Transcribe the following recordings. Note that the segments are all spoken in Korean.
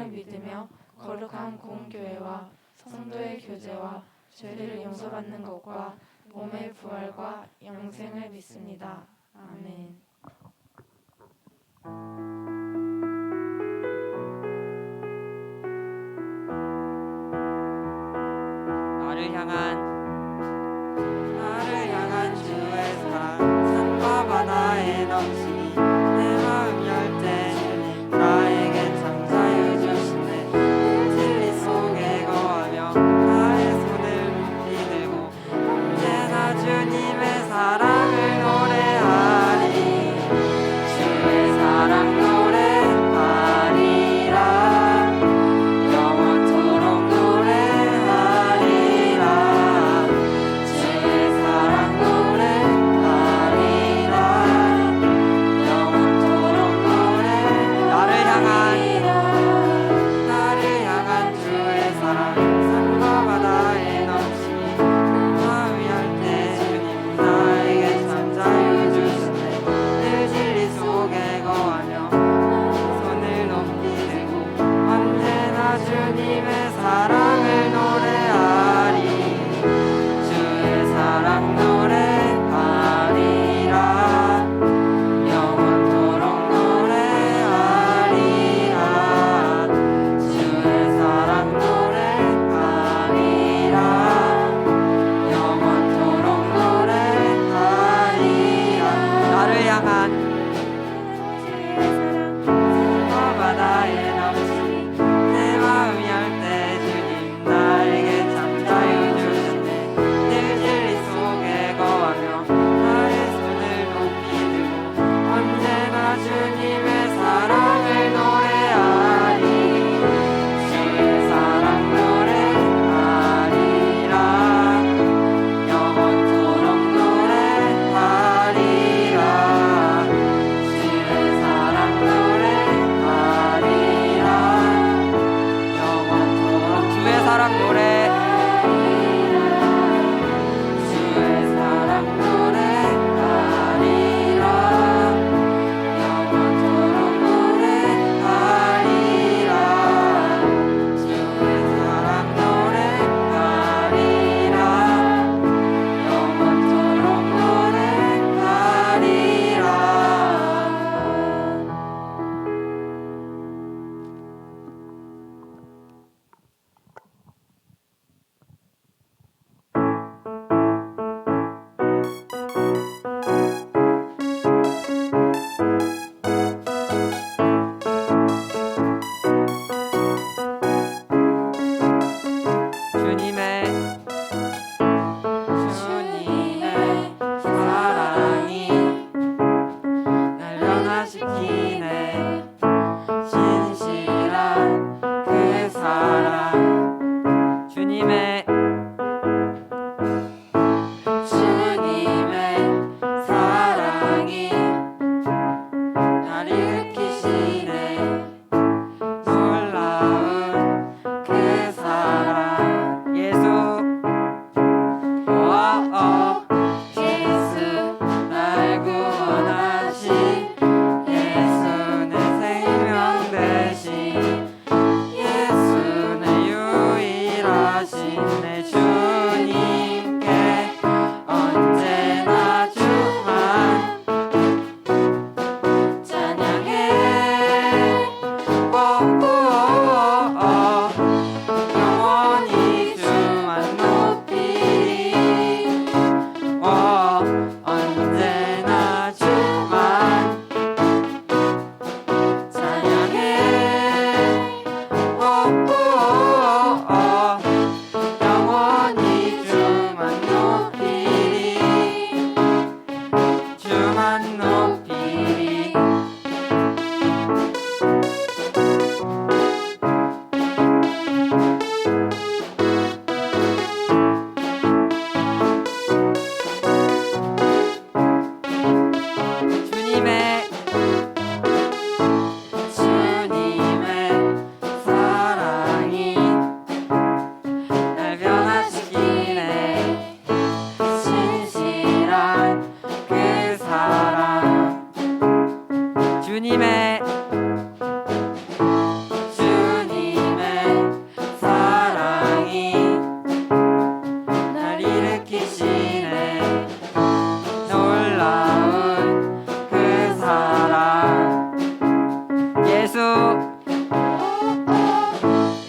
하나님을 믿으며 거룩한 공교회와 성도의 교제와 죄를 용서받는 것과 몸의 부활과 영생을 믿습니다. 아멘. 나를 향한 주의 사랑 산과 바다에 넘치니 내 마음 열 때 나에게 참 자유 주시네. 진리 속에 거하며 나의 손을 높이 들고 언제나 주님의 사랑을 노래하리. 주의 사랑 노래하리라. 영원토록 노래하리라.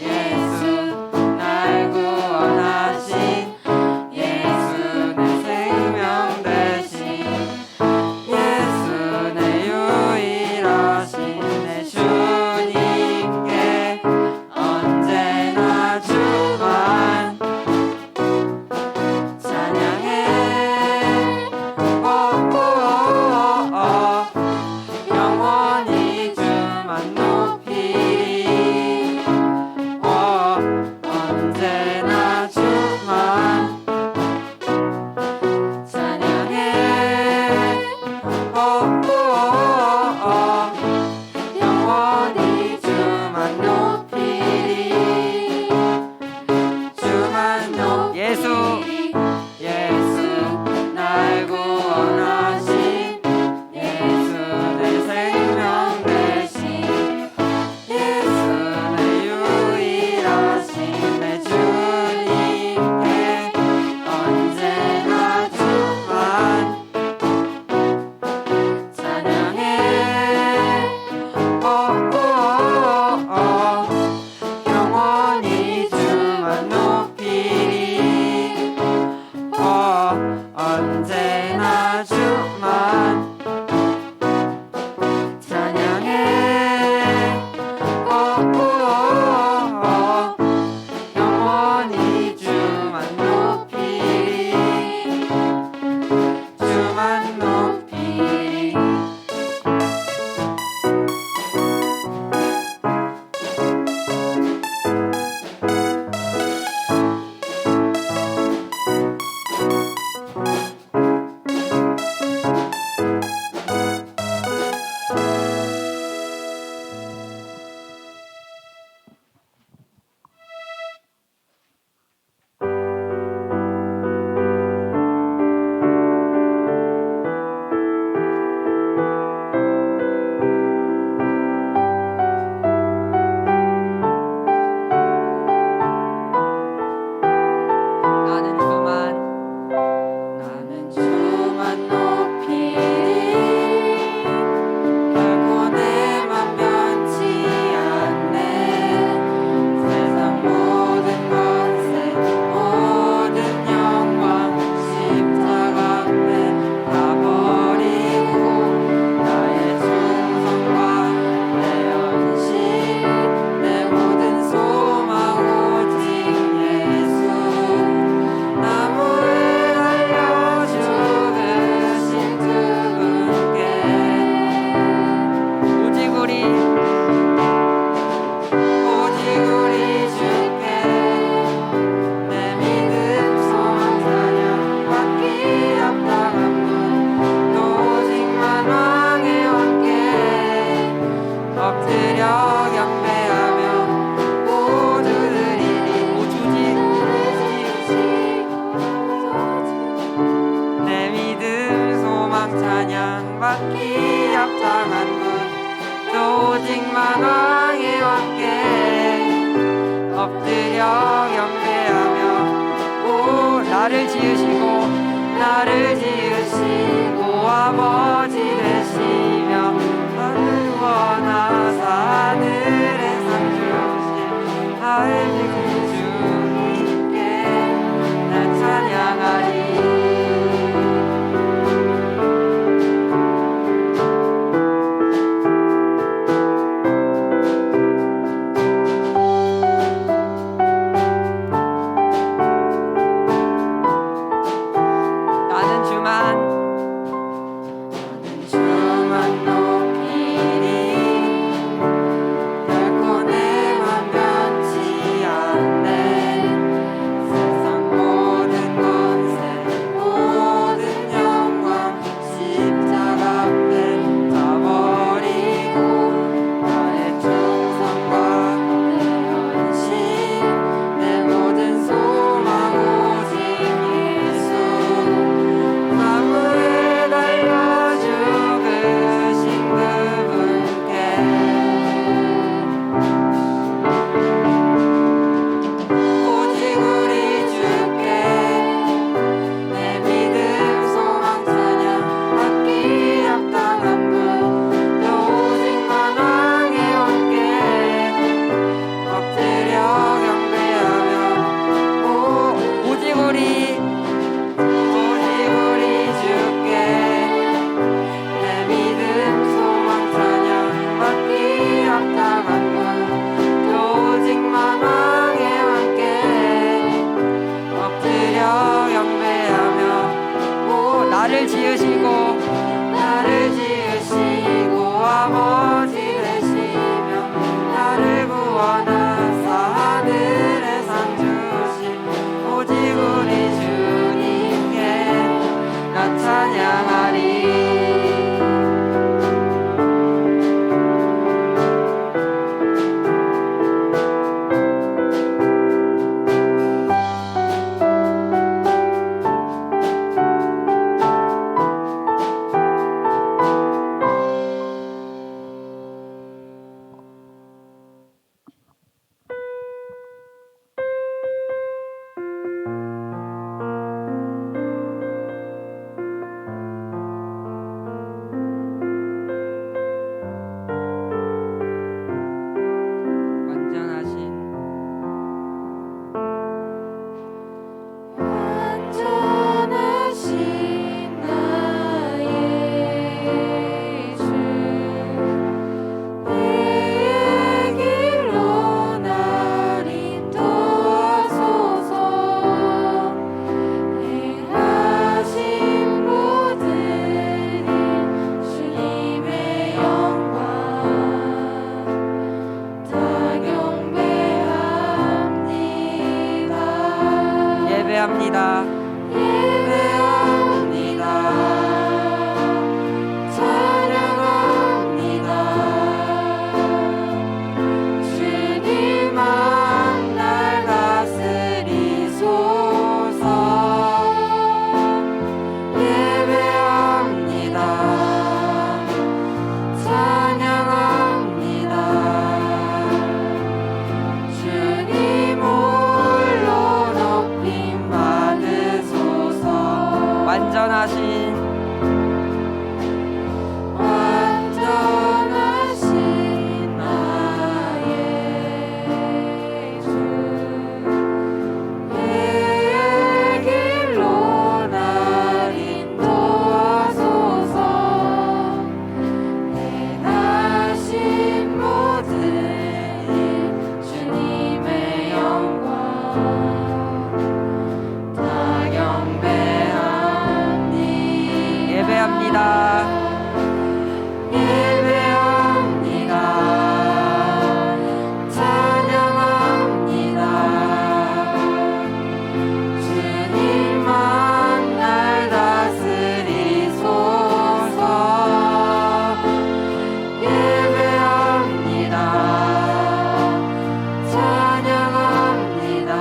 예수 날 구원하신 예수 내 생명 되신 예수 내 유일하신 내 주님께 언제나 주만 찬양해 영원히 주만 높이리 언제나 주만 찬양해 영원히 주만 높이리 주만 높이리 예수 날 구원하신 예수 내 생명 되신 예수 내 유일하신 내 주님께 언제나 주만 찬양해 영원히 주만 높이리 언제나 주만 찬양해 영원히 주만 높이리 주만 높이리 나는 주만 높이리 결코 내맘 변치 않네 세상 모든 것에 모든 영광 십자가 앞에 다 버리고 나의 충성과 내 헌신 내 모든 소망 오직 예수 나무를 달려 죽으신 두 분께 오직 우리 주께 내 믿음 소망 찬양 받기 합당한 분 오직만 왕의 왕께 엎드려 경배하며 모두 드리리 내 믿음 소망 찬양 받기 합당한 분 오직만 왕의 왕께 엎드려 경배하며 오 나를 지으시고 아버지 되시며 나를 원하사 하늘의 상 주신 알지 주님께 난 찬양하리 나는 예배합니다. 예배합니다. 찬양합니다. 주님만 날 다스리소서. 예배합니다. 찬양합니다. 주님 홀로 높임 받으소서. 완전하신 나의 주, 의 길로 날 인도하소서. 행하신 모든 일 주님의 영광 다 경배하니. 예배합니다. 예배합니다. 찬양합니다. 주님만 날 다스리소서. 예배합니다. 찬양합니다.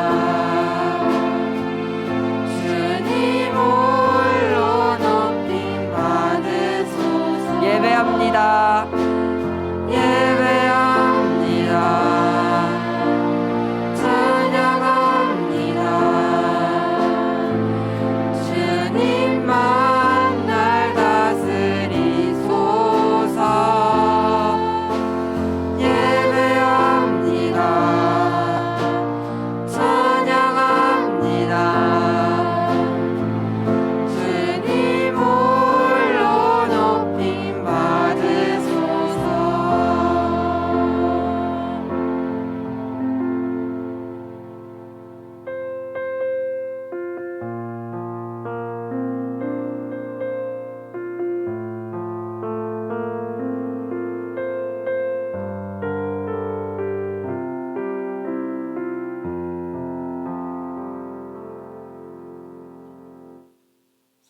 주님 홀로 높임 받으소서. 예배합니다. 예배합니다. 찬양합니다. 주님만 날 다스리소서. 예배합니다. 찬양합니다. 주님 홀로 높임 받으소서.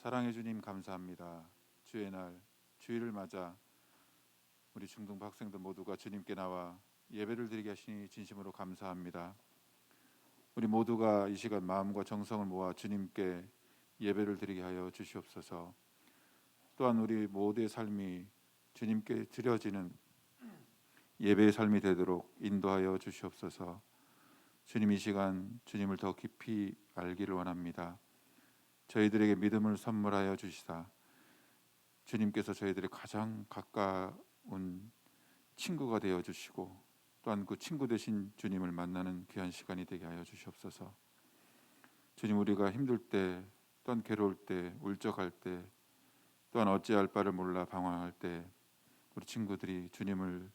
사랑해 주님 감사합니다. 주의 날 주일을 맞아 우리 중등부 학생들 모두가 주님께 나와 예배를 드리게 하시니 진심으로 감사합니다. 우리 모두가 이 시간 마음과 정성을 모아 주님께 예배를 드리게 하여 주시옵소서. 또한 우리 모두의 삶이 주님께 드려지는 예배의 삶이 되도록 인도하여 주시옵소서. 주님, 이 시간 주님을 더 깊이 알기를 원합니다. 저희들에게 믿음을 선물하여 주시사 주님께서 저희들의 가장 가까운 친구가 되어 주시고 또한 그 친구 되신 주님을 만나는 귀한 시간이 되게 하여 주시옵소서. 주님, 우리가 힘들 때 또한 괴로울 때 울적할 때 또한 어찌할 바를 몰라 방황할 때 우리 친구들이 주님을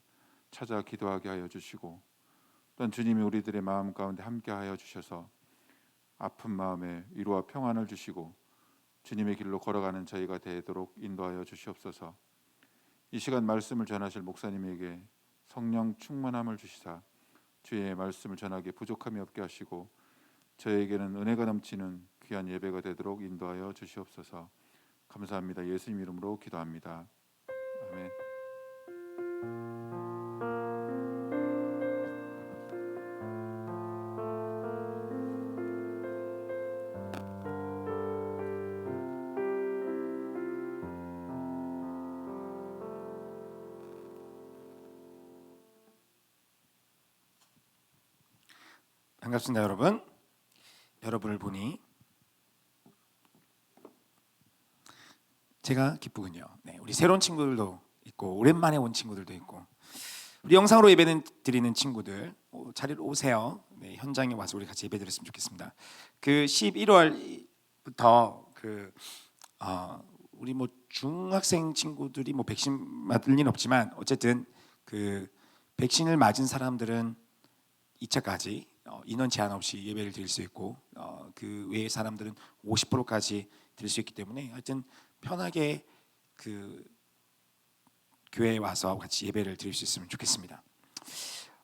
찾아 기도하게 하여 주시고 또한 주님이 우리들의 마음 가운데 함께 하여 주셔서 아픈 마음에 위로와 평안을 주시고 주님의 길로 걸어가는 저희가 되도록 인도하여 주시옵소서. 이 시간 말씀을 전하실 목사님에게 성령 충만함을 주시사 주의 말씀을 전하기에 부족함이 없게 하시고 저에게는 은혜가 넘치는 귀한 예배가 되도록 인도하여 주시옵소서. 감사합니다. 예수님 이름으로 기도합니다. 아멘. 반갑습니다, 여러분. 여러분을 보니 제가 기쁘군요. 네, 우리 새로운 친구들도 있고 오랜만에 온 친구들도 있고 우리 영상으로 예배 드리는 친구들 자리로 오세요. 네, 현장에 와서 우리 같이 예배 드렸으면 좋겠습니다. 그 11월부터 우리 중학생 친구들이 백신 맞을 일은 없지만 어쨌든 그 백신을 맞은 사람들은 2차까지 인원 제한 없이 예배를 드릴 수 있고 그 외의 사람들은 50%까지 드릴 수 있기 때문에 하여튼 편하게 그 교회에 와서 같이 예배를 드릴 수 있으면 좋겠습니다.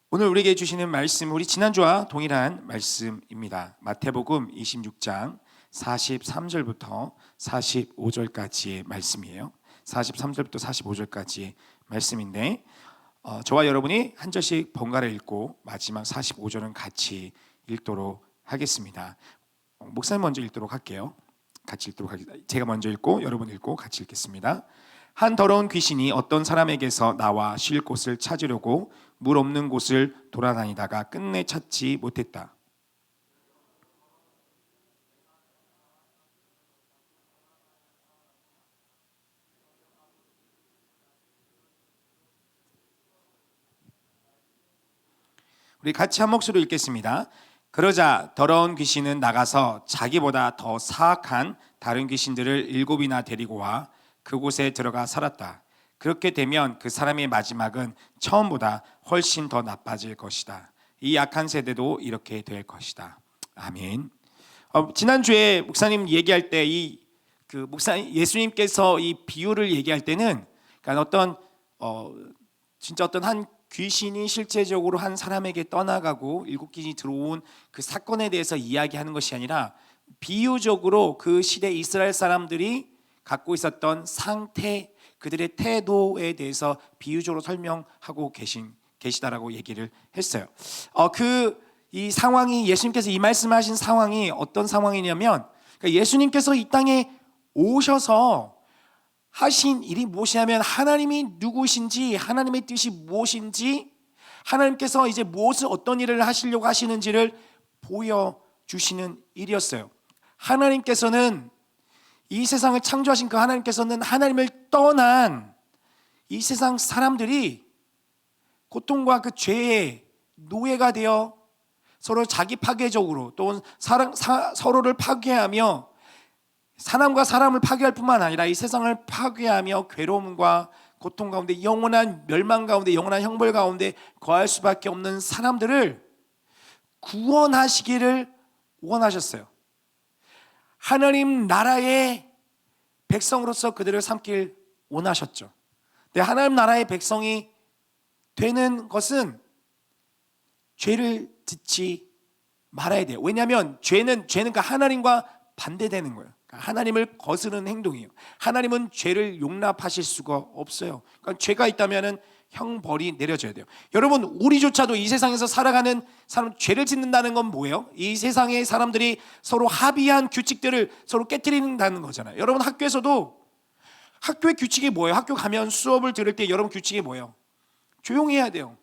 오늘 우리에게 주시는 말씀 우리 지난주와 동일한 말씀입니다. 마태복음 26장 43절부터 45절까지의 말씀이에요. 43절부터 45절까지의 말씀인데 저와 여러분이 한 절씩 번갈아 읽고 마지막 45절은 같이 읽도록 하겠습니다. 목사님 먼저 읽도록 할게요. 같이 읽도록 하겠습니다. 제가 먼저 읽고 여러분 읽고 같이 읽겠습니다. 한 더러운 귀신이 어떤 사람에게서 나와 쉴 곳을 찾으려고 물 없는 곳을 돌아다니다가 끝내 찾지 못했다. 우리 같이 한 목소리로 읽겠습니다. 그러자 더러운 귀신은 나가서 자기보다 더 사악한 다른 귀신들을 7이나 데리고 와 그곳에 들어가 살았다. 그렇게 되면 그 사람의 마지막은 처음보다 훨씬 더 나빠질 것이다. 이 악한 세대도 이렇게 될 것이다. 아멘. 지난주에 목사님 얘기할 때 예수님께서 이 비유를 얘기할 때는 그러니까 진짜 어떤 한 귀신이 실제적으로 한 사람에게 떠나가고 7귀신이 들어온 그 사건에 대해서 이야기하는 것이 아니라 비유적으로 그 시대 이스라엘 사람들이 갖고 있었던 상태, 그들의 태도에 대해서 비유적으로 설명하고 계시다라고 얘기를 했어요. 이 상황이 예수님께서 이 말씀하신 상황이 어떤 상황이냐면 그러니까 예수님께서 이 땅에 오셔서 하신 일이 무엇이냐면 하나님이 누구신지 하나님의 뜻이 무엇인지 하나님께서 이제 무엇을 어떤 일을 하시려고 하시는지를 보여주시는 일이었어요. 하나님께서는 이 세상을 창조하신 그 하나님께서는 하나님을 떠난 이 세상 사람들이 고통과 그 죄의 노예가 되어 서로 자기 파괴적으로 또 서로를 파괴하며 사람과 사람을 파괴할 뿐만 아니라 이 세상을 파괴하며 괴로움과 고통 가운데 영원한 멸망 가운데 영원한 형벌 가운데 거할 수밖에 없는 사람들을 구원하시기를 원하셨어요. 하나님 나라의 백성으로서 그들을 삼길 원하셨죠. 근데 하나님 나라의 백성이 되는 것은 죄를 짓지 말아야 돼요. 왜냐하면 죄는 그 하나님과 반대되는 거예요. 하나님을 거스르는 행동이에요. 하나님은 죄를 용납하실 수가 없어요. 그러니까 죄가 있다면은 형벌이 내려져야 돼요. 여러분, 우리조차도 이 세상에서 살아가는 사람, 죄를 짓는다는 건 뭐예요? 이 세상의 사람들이 서로 합의한 규칙들을 서로 깨트린다는 거잖아요. 여러분, 학교에서도 학교의 규칙이 뭐예요? 학교 가면 수업을 들을 때 여러분 규칙이 뭐예요? 조용히 해야 돼요.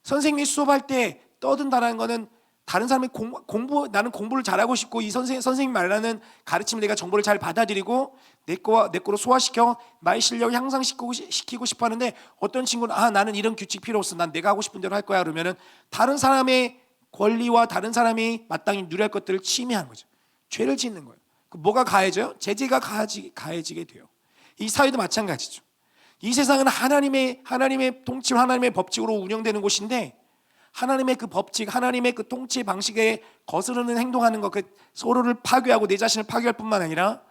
선생님이 수업할 때 떠든다는 거는 다른 사람이 나는 공부를 잘하고 싶고 이 선생님 말하는 가르침을 내가 정보를 잘 받아들이고 내 거로 소화시켜 나의 실력을 향상시키고 싶어 하는데 어떤 친구는 나는 이런 규칙 필요 없어. 난 내가 하고 싶은 대로 할 거야. 그러면은 다른 사람의 권리와 다른 사람이 마땅히 누릴 것들을 침해하는 거죠. 죄를 짓는 거예요. 뭐가 가해져요? 제재가 가해지게 돼요. 이 사회도 마찬가지죠. 이 세상은 하나님의 통치, 하나님의 법칙으로 운영되는 곳인데 하나님의 그 법칙, 하나님의 그 통치 방식에 거스르는 행동하는 것, 그 서로를 파괴하고 내 자신을 파괴할 뿐만 아니라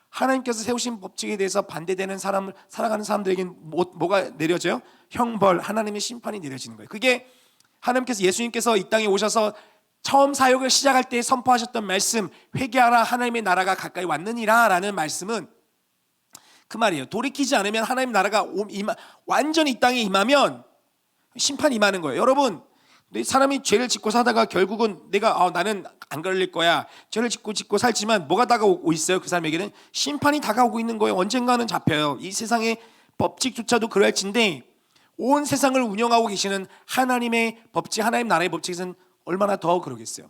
하나님께서 세우신 법칙에 대해서 반대되는 사람을 살아가는 사람들에게는 뭐가 내려져요? 형벌, 하나님의 심판이 내려지는 거예요. 그게 하나님께서 예수님께서 이 땅에 오셔서 처음 사역을 시작할 때 선포하셨던 말씀, 회개하라 하나님의 나라가 가까이 왔느니라 라는 말씀은 그 말이에요. 돌이키지 않으면 하나님 나라가 완전히 이 땅에 임하면 심판이 임하는 거예요. 여러분, 사람이 죄를 짓고 사다가 결국은 내가 나는 안 걸릴 거야. 죄를 짓고 살지만 뭐가 다가오고 있어요? 그 사람에게는 심판이 다가오고 있는 거예요. 언젠가는 잡혀요. 이 세상의 법칙조차도 그럴진데 온 세상을 운영하고 계시는 하나님의 법칙, 하나님 나라의 법칙은 얼마나 더 그러겠어요.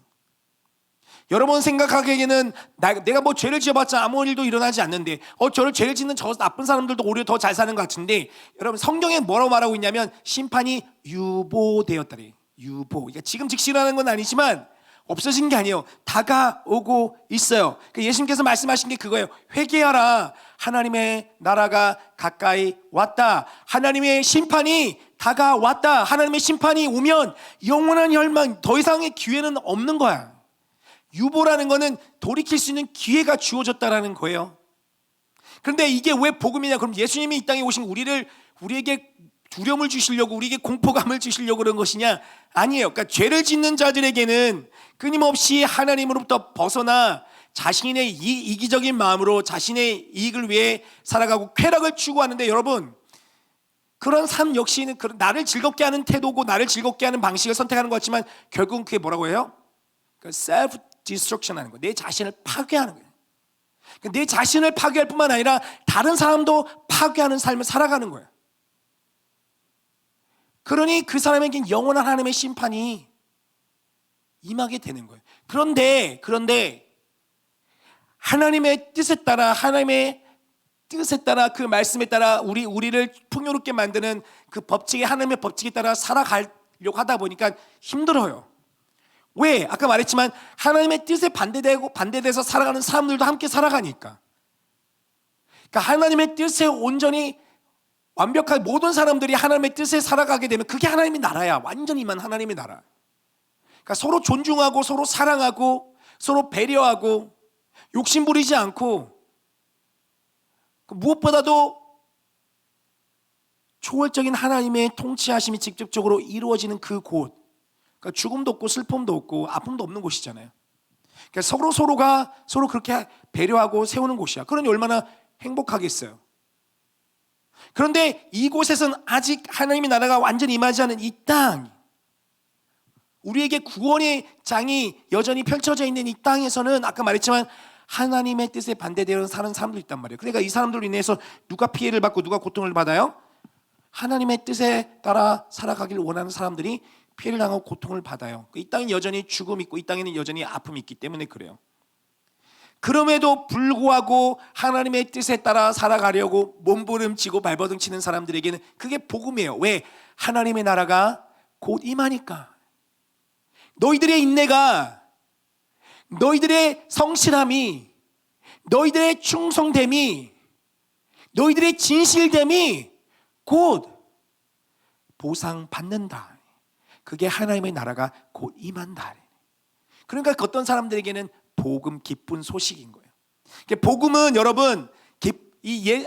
여러분 생각하기에는 내가 뭐 죄를 지어봤자 아무 일도 일어나지 않는데 저를 죄를 짓는 저 나쁜 사람들도 오히려 더 잘 사는 것 같은데 여러분 성경에 뭐라고 말하고 있냐면 심판이 유보되었다래. 유보. 그러니까 지금 직시라는 건 아니지만 없어진 게 아니에요. 다가오고 있어요. 예수님께서 말씀하신 게 그거예요. 회개하라. 하나님의 나라가 가까이 왔다. 하나님의 심판이 다가왔다. 하나님의 심판이 오면 영원한 멸망, 더 이상의 기회는 없는 거야. 유보라는 거는 돌이킬 수 있는 기회가 주어졌다라는 거예요. 그런데 이게 왜 복음이냐? 그럼 예수님이 이 땅에 오신 우리에게 두려움을 주시려고, 우리에게 공포감을 주시려고 그런 것이냐? 아니에요. 그러니까 죄를 짓는 자들에게는 끊임없이 하나님으로부터 벗어나 자신의 이기적인 마음으로 자신의 이익을 위해 살아가고 쾌락을 추구하는데, 여러분 그런 삶 역시는 나를 즐겁게 하는 태도고 나를 즐겁게 하는 방식을 선택하는 것 같지만 결국은 그게 뭐라고 해요? self destruction 하는 거예요. 내 자신을 파괴하는 거예요. 내 자신을 파괴할 뿐만 아니라 다른 사람도 파괴하는 삶을 살아가는 거예요. 그러니 그 사람에겐 영원한 하나님의 심판이 임하게 되는 거예요. 그런데 하나님의 뜻에 따라, 하나님의 뜻에 따라, 그 말씀에 따라 우리를 풍요롭게 만드는 그 법칙에, 하나님의 법칙에 따라 살아가려고 하다 보니까 힘들어요. 왜? 아까 말했지만 하나님의 뜻에 반대돼서 살아가는 사람들도 함께 살아가니까. 그러니까 하나님의 뜻에 온전히 완벽하게 모든 사람들이 하나님의 뜻에 살아가게 되면 그게 하나님의 나라야. 완전히 임한 하나님의 나라. 그러니까 서로 존중하고 서로 사랑하고 서로 배려하고 욕심 부리지 않고, 무엇보다도 초월적인 하나님의 통치하심이 직접적으로 이루어지는 그곳, 그러니까 죽음도 없고 슬픔도 없고 아픔도 없는 곳이잖아요. 그러니까 서로가 그렇게 배려하고 세우는 곳이야. 그러니 얼마나 행복하겠어요. 그런데 이곳에서는 아직 하나님의 나라가 완전히 임하지 않은 이 땅, 우리에게 구원의 장이 여전히 펼쳐져 있는 이 땅에서는 아까 말했지만 하나님의 뜻에 반대되어 사는 사람도 있단 말이에요. 그러니까 이 사람들로 인해서 누가 피해를 받고 누가 고통을 받아요? 하나님의 뜻에 따라 살아가기를 원하는 사람들이 피해를 당하고 고통을 받아요. 이 땅에 여전히 죽음이 있고 이 땅에는 여전히 아픔이 있기 때문에 그래요. 그럼에도 불구하고 하나님의 뜻에 따라 살아가려고 몸부림치고 발버둥치는 사람들에게는 그게 복음이에요. 왜? 하나님의 나라가 곧 임하니까. 너희들의 인내가, 너희들의 성실함이, 너희들의 충성됨이, 너희들의 진실됨이 곧 보상받는다. 그게 하나님의 나라가 곧 임한다. 그러니까 어떤 사람들에게는 복음, 기쁜 소식인 거예요. 복음은 여러분,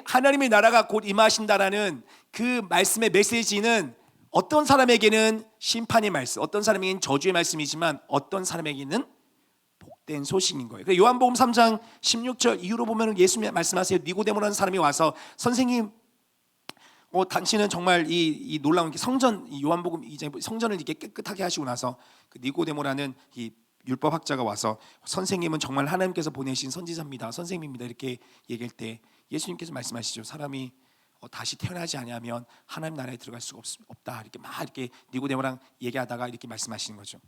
하나님의 나라가 곧 임하신다라는 그 말씀의 메시지는 어떤 사람에게는 심판의 말씀, 어떤 사람에게는 저주의 말씀이지만 어떤 사람에게는 복된 소식인 거예요. 요한복음 3장 16절 이후로 보면 예수님이 말씀하세요. 니고데모라는 사람이 와서, 선생님, 당신은 정말 이 놀라운 성전, 요한복음 이제 성전을 이렇게 깨끗하게 하시고 나서 그 니고데모라는 이 율법학자가 와서, 선생님은 정말 하나님께서 보내신 선지자입니다, 선생님입니다, 이렇게 얘기할 때 예수님께서 말씀하시죠. 사람이 다시 태어나지 아니하면 하나님 나라에 들어갈 수가 없다. 이렇게 막 이렇게 니고데모랑 얘기하다가 이렇게 말씀하시는 거죠.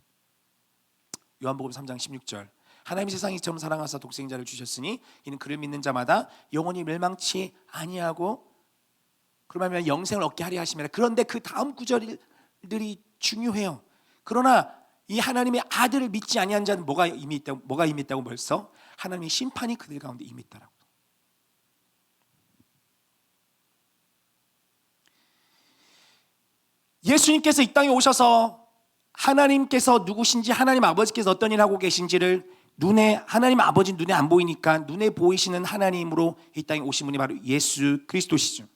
요한복음 3장 16절. 하나님이 세상이 처음 사랑하사 독생자를 주셨으니 이는 그를 믿는 자마다 영원히 멸망치 아니하고 그러면 영생을 얻게 하려 하심이라. 그런데 그 다음 구절들이 중요해요. 그러나 이 하나님의 아들을 믿지 아니한 자는 뭐가 이미 있다고 벌써? 하나님의 심판이 그들 가운데 이미 있다라고. 예수님께서 이 땅에 오셔서 하나님께서 누구신지, 하나님 아버지께서 어떤 일을 하고 계신지를 하나님 아버지 눈에 안 보이니까 눈에 보이시는 하나님으로 이 땅에 오신 분이 바로 예수 그리스도시죠.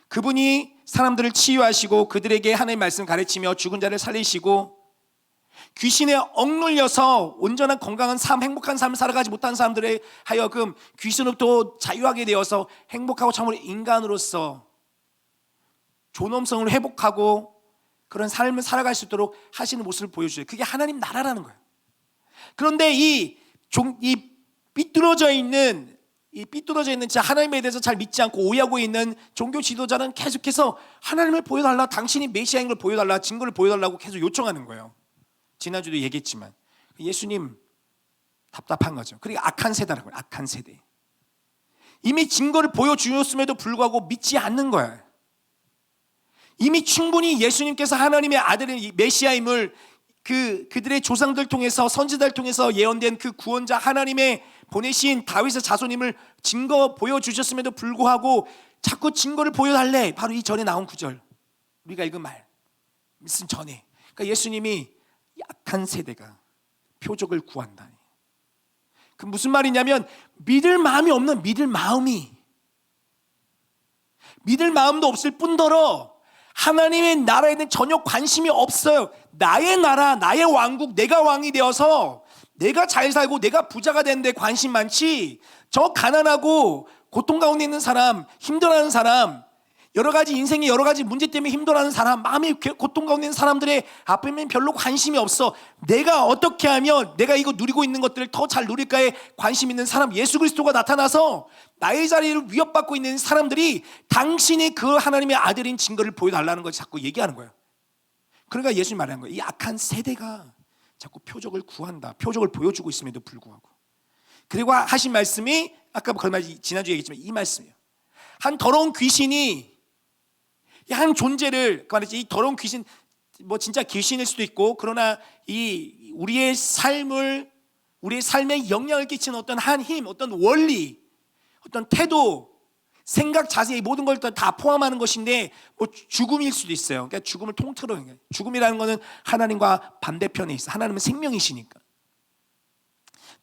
그분이 사람들을 치유하시고 그들에게 하나님의 말씀 가르치며 죽은 자를 살리시고 귀신에 억눌려서 온전한 건강한 삶, 행복한 삶을 살아가지 못한 사람들에 하여금 귀신으로부터 자유하게 되어서 행복하고 참으로 인간으로서 존엄성을 회복하고 그런 삶을 살아갈 수 있도록 하시는 모습을 보여주세요. 그게 하나님 나라라는 거예요. 그런데 이 삐뚤어져 있는 진짜 하나님에 대해서 잘 믿지 않고 오해하고 있는 종교 지도자는 계속해서 하나님을 보여달라, 당신이 메시아인 걸 보여달라, 증거를 보여달라고 계속 요청하는 거예요. 지난주도 얘기했지만 예수님 답답한 거죠. 그러니까 악한 세대라고요. 악한 세대. 이미 증거를 보여주었음에도 불구하고 믿지 않는 거예요. 이미 충분히 예수님께서 하나님의 아들인 메시아임을 그들의 조상들 통해서, 선지자들 통해서 예언된 그 구원자, 하나님의 보내신 다윗의 자손임을 증거 보여주셨음에도 불구하고 자꾸 증거를 보여달래. 바로 이 전에 나온 구절, 우리가 읽은 말씀 전에. 그러니까 예수님이 약한 세대가 표적을 구한다. 그 무슨 말이냐면 믿을 마음이 없는, 믿을 마음도 없을 뿐더러 하나님의 나라에는 전혀 관심이 없어요. 나의 나라, 나의 왕국, 내가 왕이 되어서 내가 잘 살고 내가 부자가 되는데 관심 많지, 저 가난하고 고통 가운데 있는 사람, 힘들어하는 사람, 여러 가지 인생의 여러 가지 문제 때문에 힘들어하는 사람, 마음의 고통 가운데 있는 사람들의 앞에는 별로 관심이 없어. 내가 어떻게 하면 내가 이거 누리고 있는 것들을 더 잘 누릴까에 관심 있는 사람, 예수 그리스도가 나타나서 나의 자리를 위협받고 있는 사람들이 당신이 그 하나님의 아들인 증거를 보여달라는 걸 자꾸 얘기하는 거예요. 그러니까 예수님 말하는 거예요. 이 악한 세대가 자꾸 표적을 구한다, 표적을 보여주고 있음에도 불구하고. 그리고 하신 말씀이 아까 지난주에 얘기했지만 이 말씀이에요. 한 더러운 귀신이 한 존재를, 이 더러운 귀신, 뭐 진짜 귀신일 수도 있고, 그러나 이 우리의 삶에 영향을 끼치는 어떤 한 힘, 어떤 원리, 어떤 태도, 생각, 자세, 이 모든 걸 다 포함하는 것인데, 뭐 죽음일 수도 있어요. 그러니까 죽음을 통틀어. 죽음이라는 것은 하나님과 반대편에 있어. 하나님은 생명이시니까.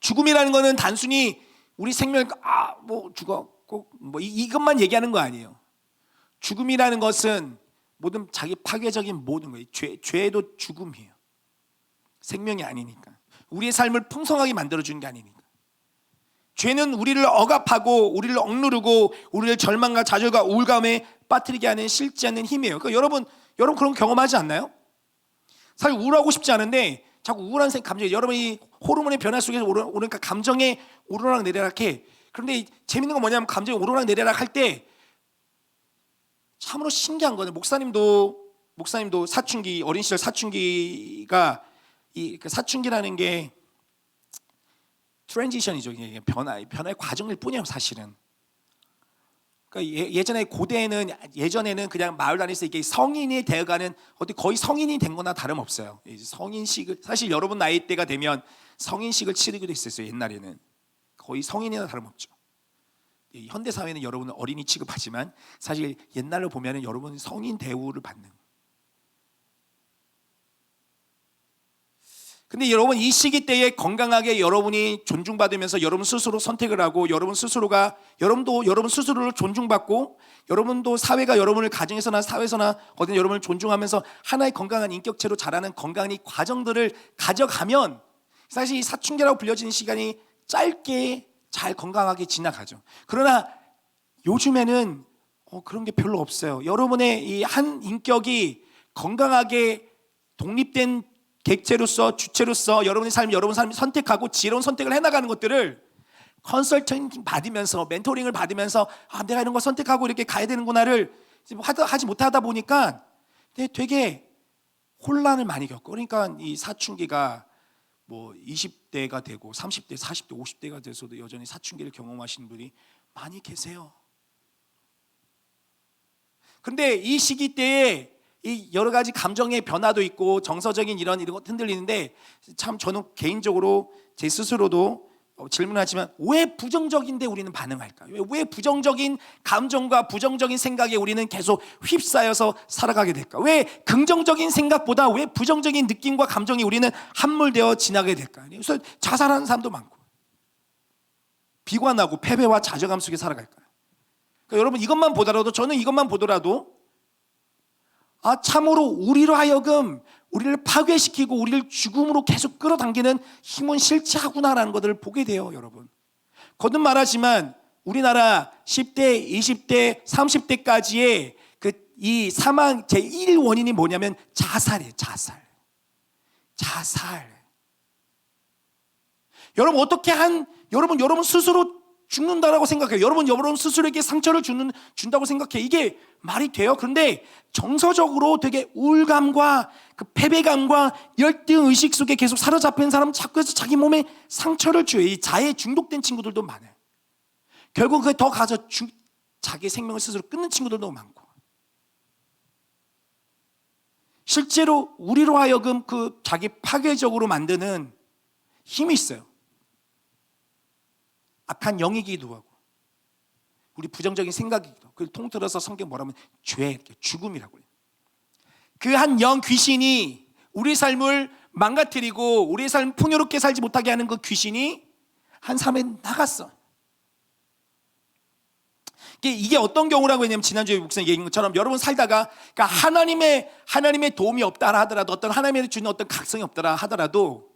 죽음이라는 것은 단순히 우리 생명, 뭐 죽어, 꼭 뭐 이것만 얘기하는 거 아니에요. 죽음이라는 것은 모든 자기 파괴적인 모든 거예요. 죄도 죽음이에요. 생명이 아니니까. 우리의 삶을 풍성하게 만들어주는 게 아니니까. 죄는 우리를 억압하고 우리를 억누르고 우리를 절망과 좌절과 우울감에 빠뜨리게 하는 싫지 않는 힘이에요. 그러니까 여러분 그런 경험하지 않나요? 사실 우울하고 싶지 않은데 자꾸 우울한 감정이, 여러분이 호르몬의 변화 속에서 오르니까 감정에 오르락 내리락 해. 그런데 재밌는 건 뭐냐면 감정이 오르락 내리락 할 때 참으로 신기한 거는, 목사님도 사춘기, 어린 시절 사춘기가, 그 사춘기라는 게 트랜지션이죠. 이게 변화의 과정일 뿐이에요, 사실은. 그러니까 예전에는 그냥 마을 다니면서 이게 성인이 되어가는, 거의 성인이 된 거나 다름없어요. 성인식을, 사실 여러분 나이 때가 되면 성인식을 치르기도 했었어요. 옛날에는 거의 성인이나 다름없죠. 현대 사회는 여러분은 어린이 취급하지만 사실 옛날로 보면은 여러분은 성인 대우를 받는. 근데 여러분 이 시기 때에 건강하게 여러분이 존중받으면서 여러분 스스로 선택을 하고, 여러분도 여러분 스스로를 존중받고, 여러분도 사회가 여러분을 가정에서나 사회에서나 어딘 여러분을 존중하면서 하나의 건강한 인격체로 자라는 건강한 이 과정들을 가져가면 사실 이 사춘기라고 불려지는 시간이 짧게 잘 건강하게 지나가죠. 그러나 요즘에는 그런 게 별로 없어요. 여러분의 이 한 인격이 건강하게 독립된 객체로서, 주체로서 여러분 삶이 선택하고 지혜로운 선택을 해나가는 것들을 컨설팅 받으면서, 멘토링을 받으면서 내가 이런 거 선택하고 이렇게 가야 되는구나를 하지 못하다 보니까 되게 혼란을 많이 겪고, 그러니까 이 사춘기가 뭐 20대가 되고 30대, 40대, 50대가 돼서도 여전히 사춘기를 경험하시는 분이 많이 계세요. 그런데 이 시기 때에 이 여러 가지 감정의 변화도 있고 정서적인 이런 것 흔들리는데, 참 저는 개인적으로 제 스스로도 질문하지만 왜 부정적인데 우리는 반응할까? 왜 부정적인 감정과 부정적인 생각에 우리는 계속 휩싸여서 살아가게 될까? 왜 긍정적인 생각보다 왜 부정적인 느낌과 감정이 우리는 함몰되어 지나게 될까? 그래서 자살하는 사람도 많고, 비관하고 패배와 좌절감 속에 살아갈까요? 그러니까 여러분 저는 이것만 보더라도 참으로 우리로 하여금 우리를 파괴시키고 우리를 죽음으로 계속 끌어당기는 힘은 실체하구나라는 것들을 보게 돼요, 여러분. 거듭 말하지만 우리나라 10대, 20대, 30대까지의 이 사망 제1 원인이 뭐냐면 자살이에요, 자살. 여러분 여러분 스스로 죽는다라고 생각해요. 여러분 스스로에게 상처를 준다고 생각해. 이게 말이 돼요? 그런데 정서적으로 되게 우울감과 그 패배감과 열등 의식 속에 계속 사로잡힌 사람은 자꾸 해서 자기 몸에 상처를 줘요. 이 자해에 중독된 친구들도 많아요. 결국 그게 더 가서 자기 생명을 스스로 끊는 친구들도 많고. 실제로 우리로 하여금 그 자기 파괴적으로 만드는 힘이 있어요. 악한 영이기도 하고 우리 부정적인 생각이기도 하고, 그걸 통틀어서 성경 뭐라면 죄, 죽음이라고 해요. 그 한 영 귀신이 우리 삶을 망가뜨리고 우리의 삶 풍요롭게 살지 못하게 하는 그 귀신이 한 사람에 나갔어. 이게 어떤 경우라고 했냐면, 지난주에 목사님 얘기한 것처럼 여러분 살다가 그러니까 하나님의 도움이 없다 하더라도, 어떤 하나님의 주는 어떤 각성이 없더라 하더라도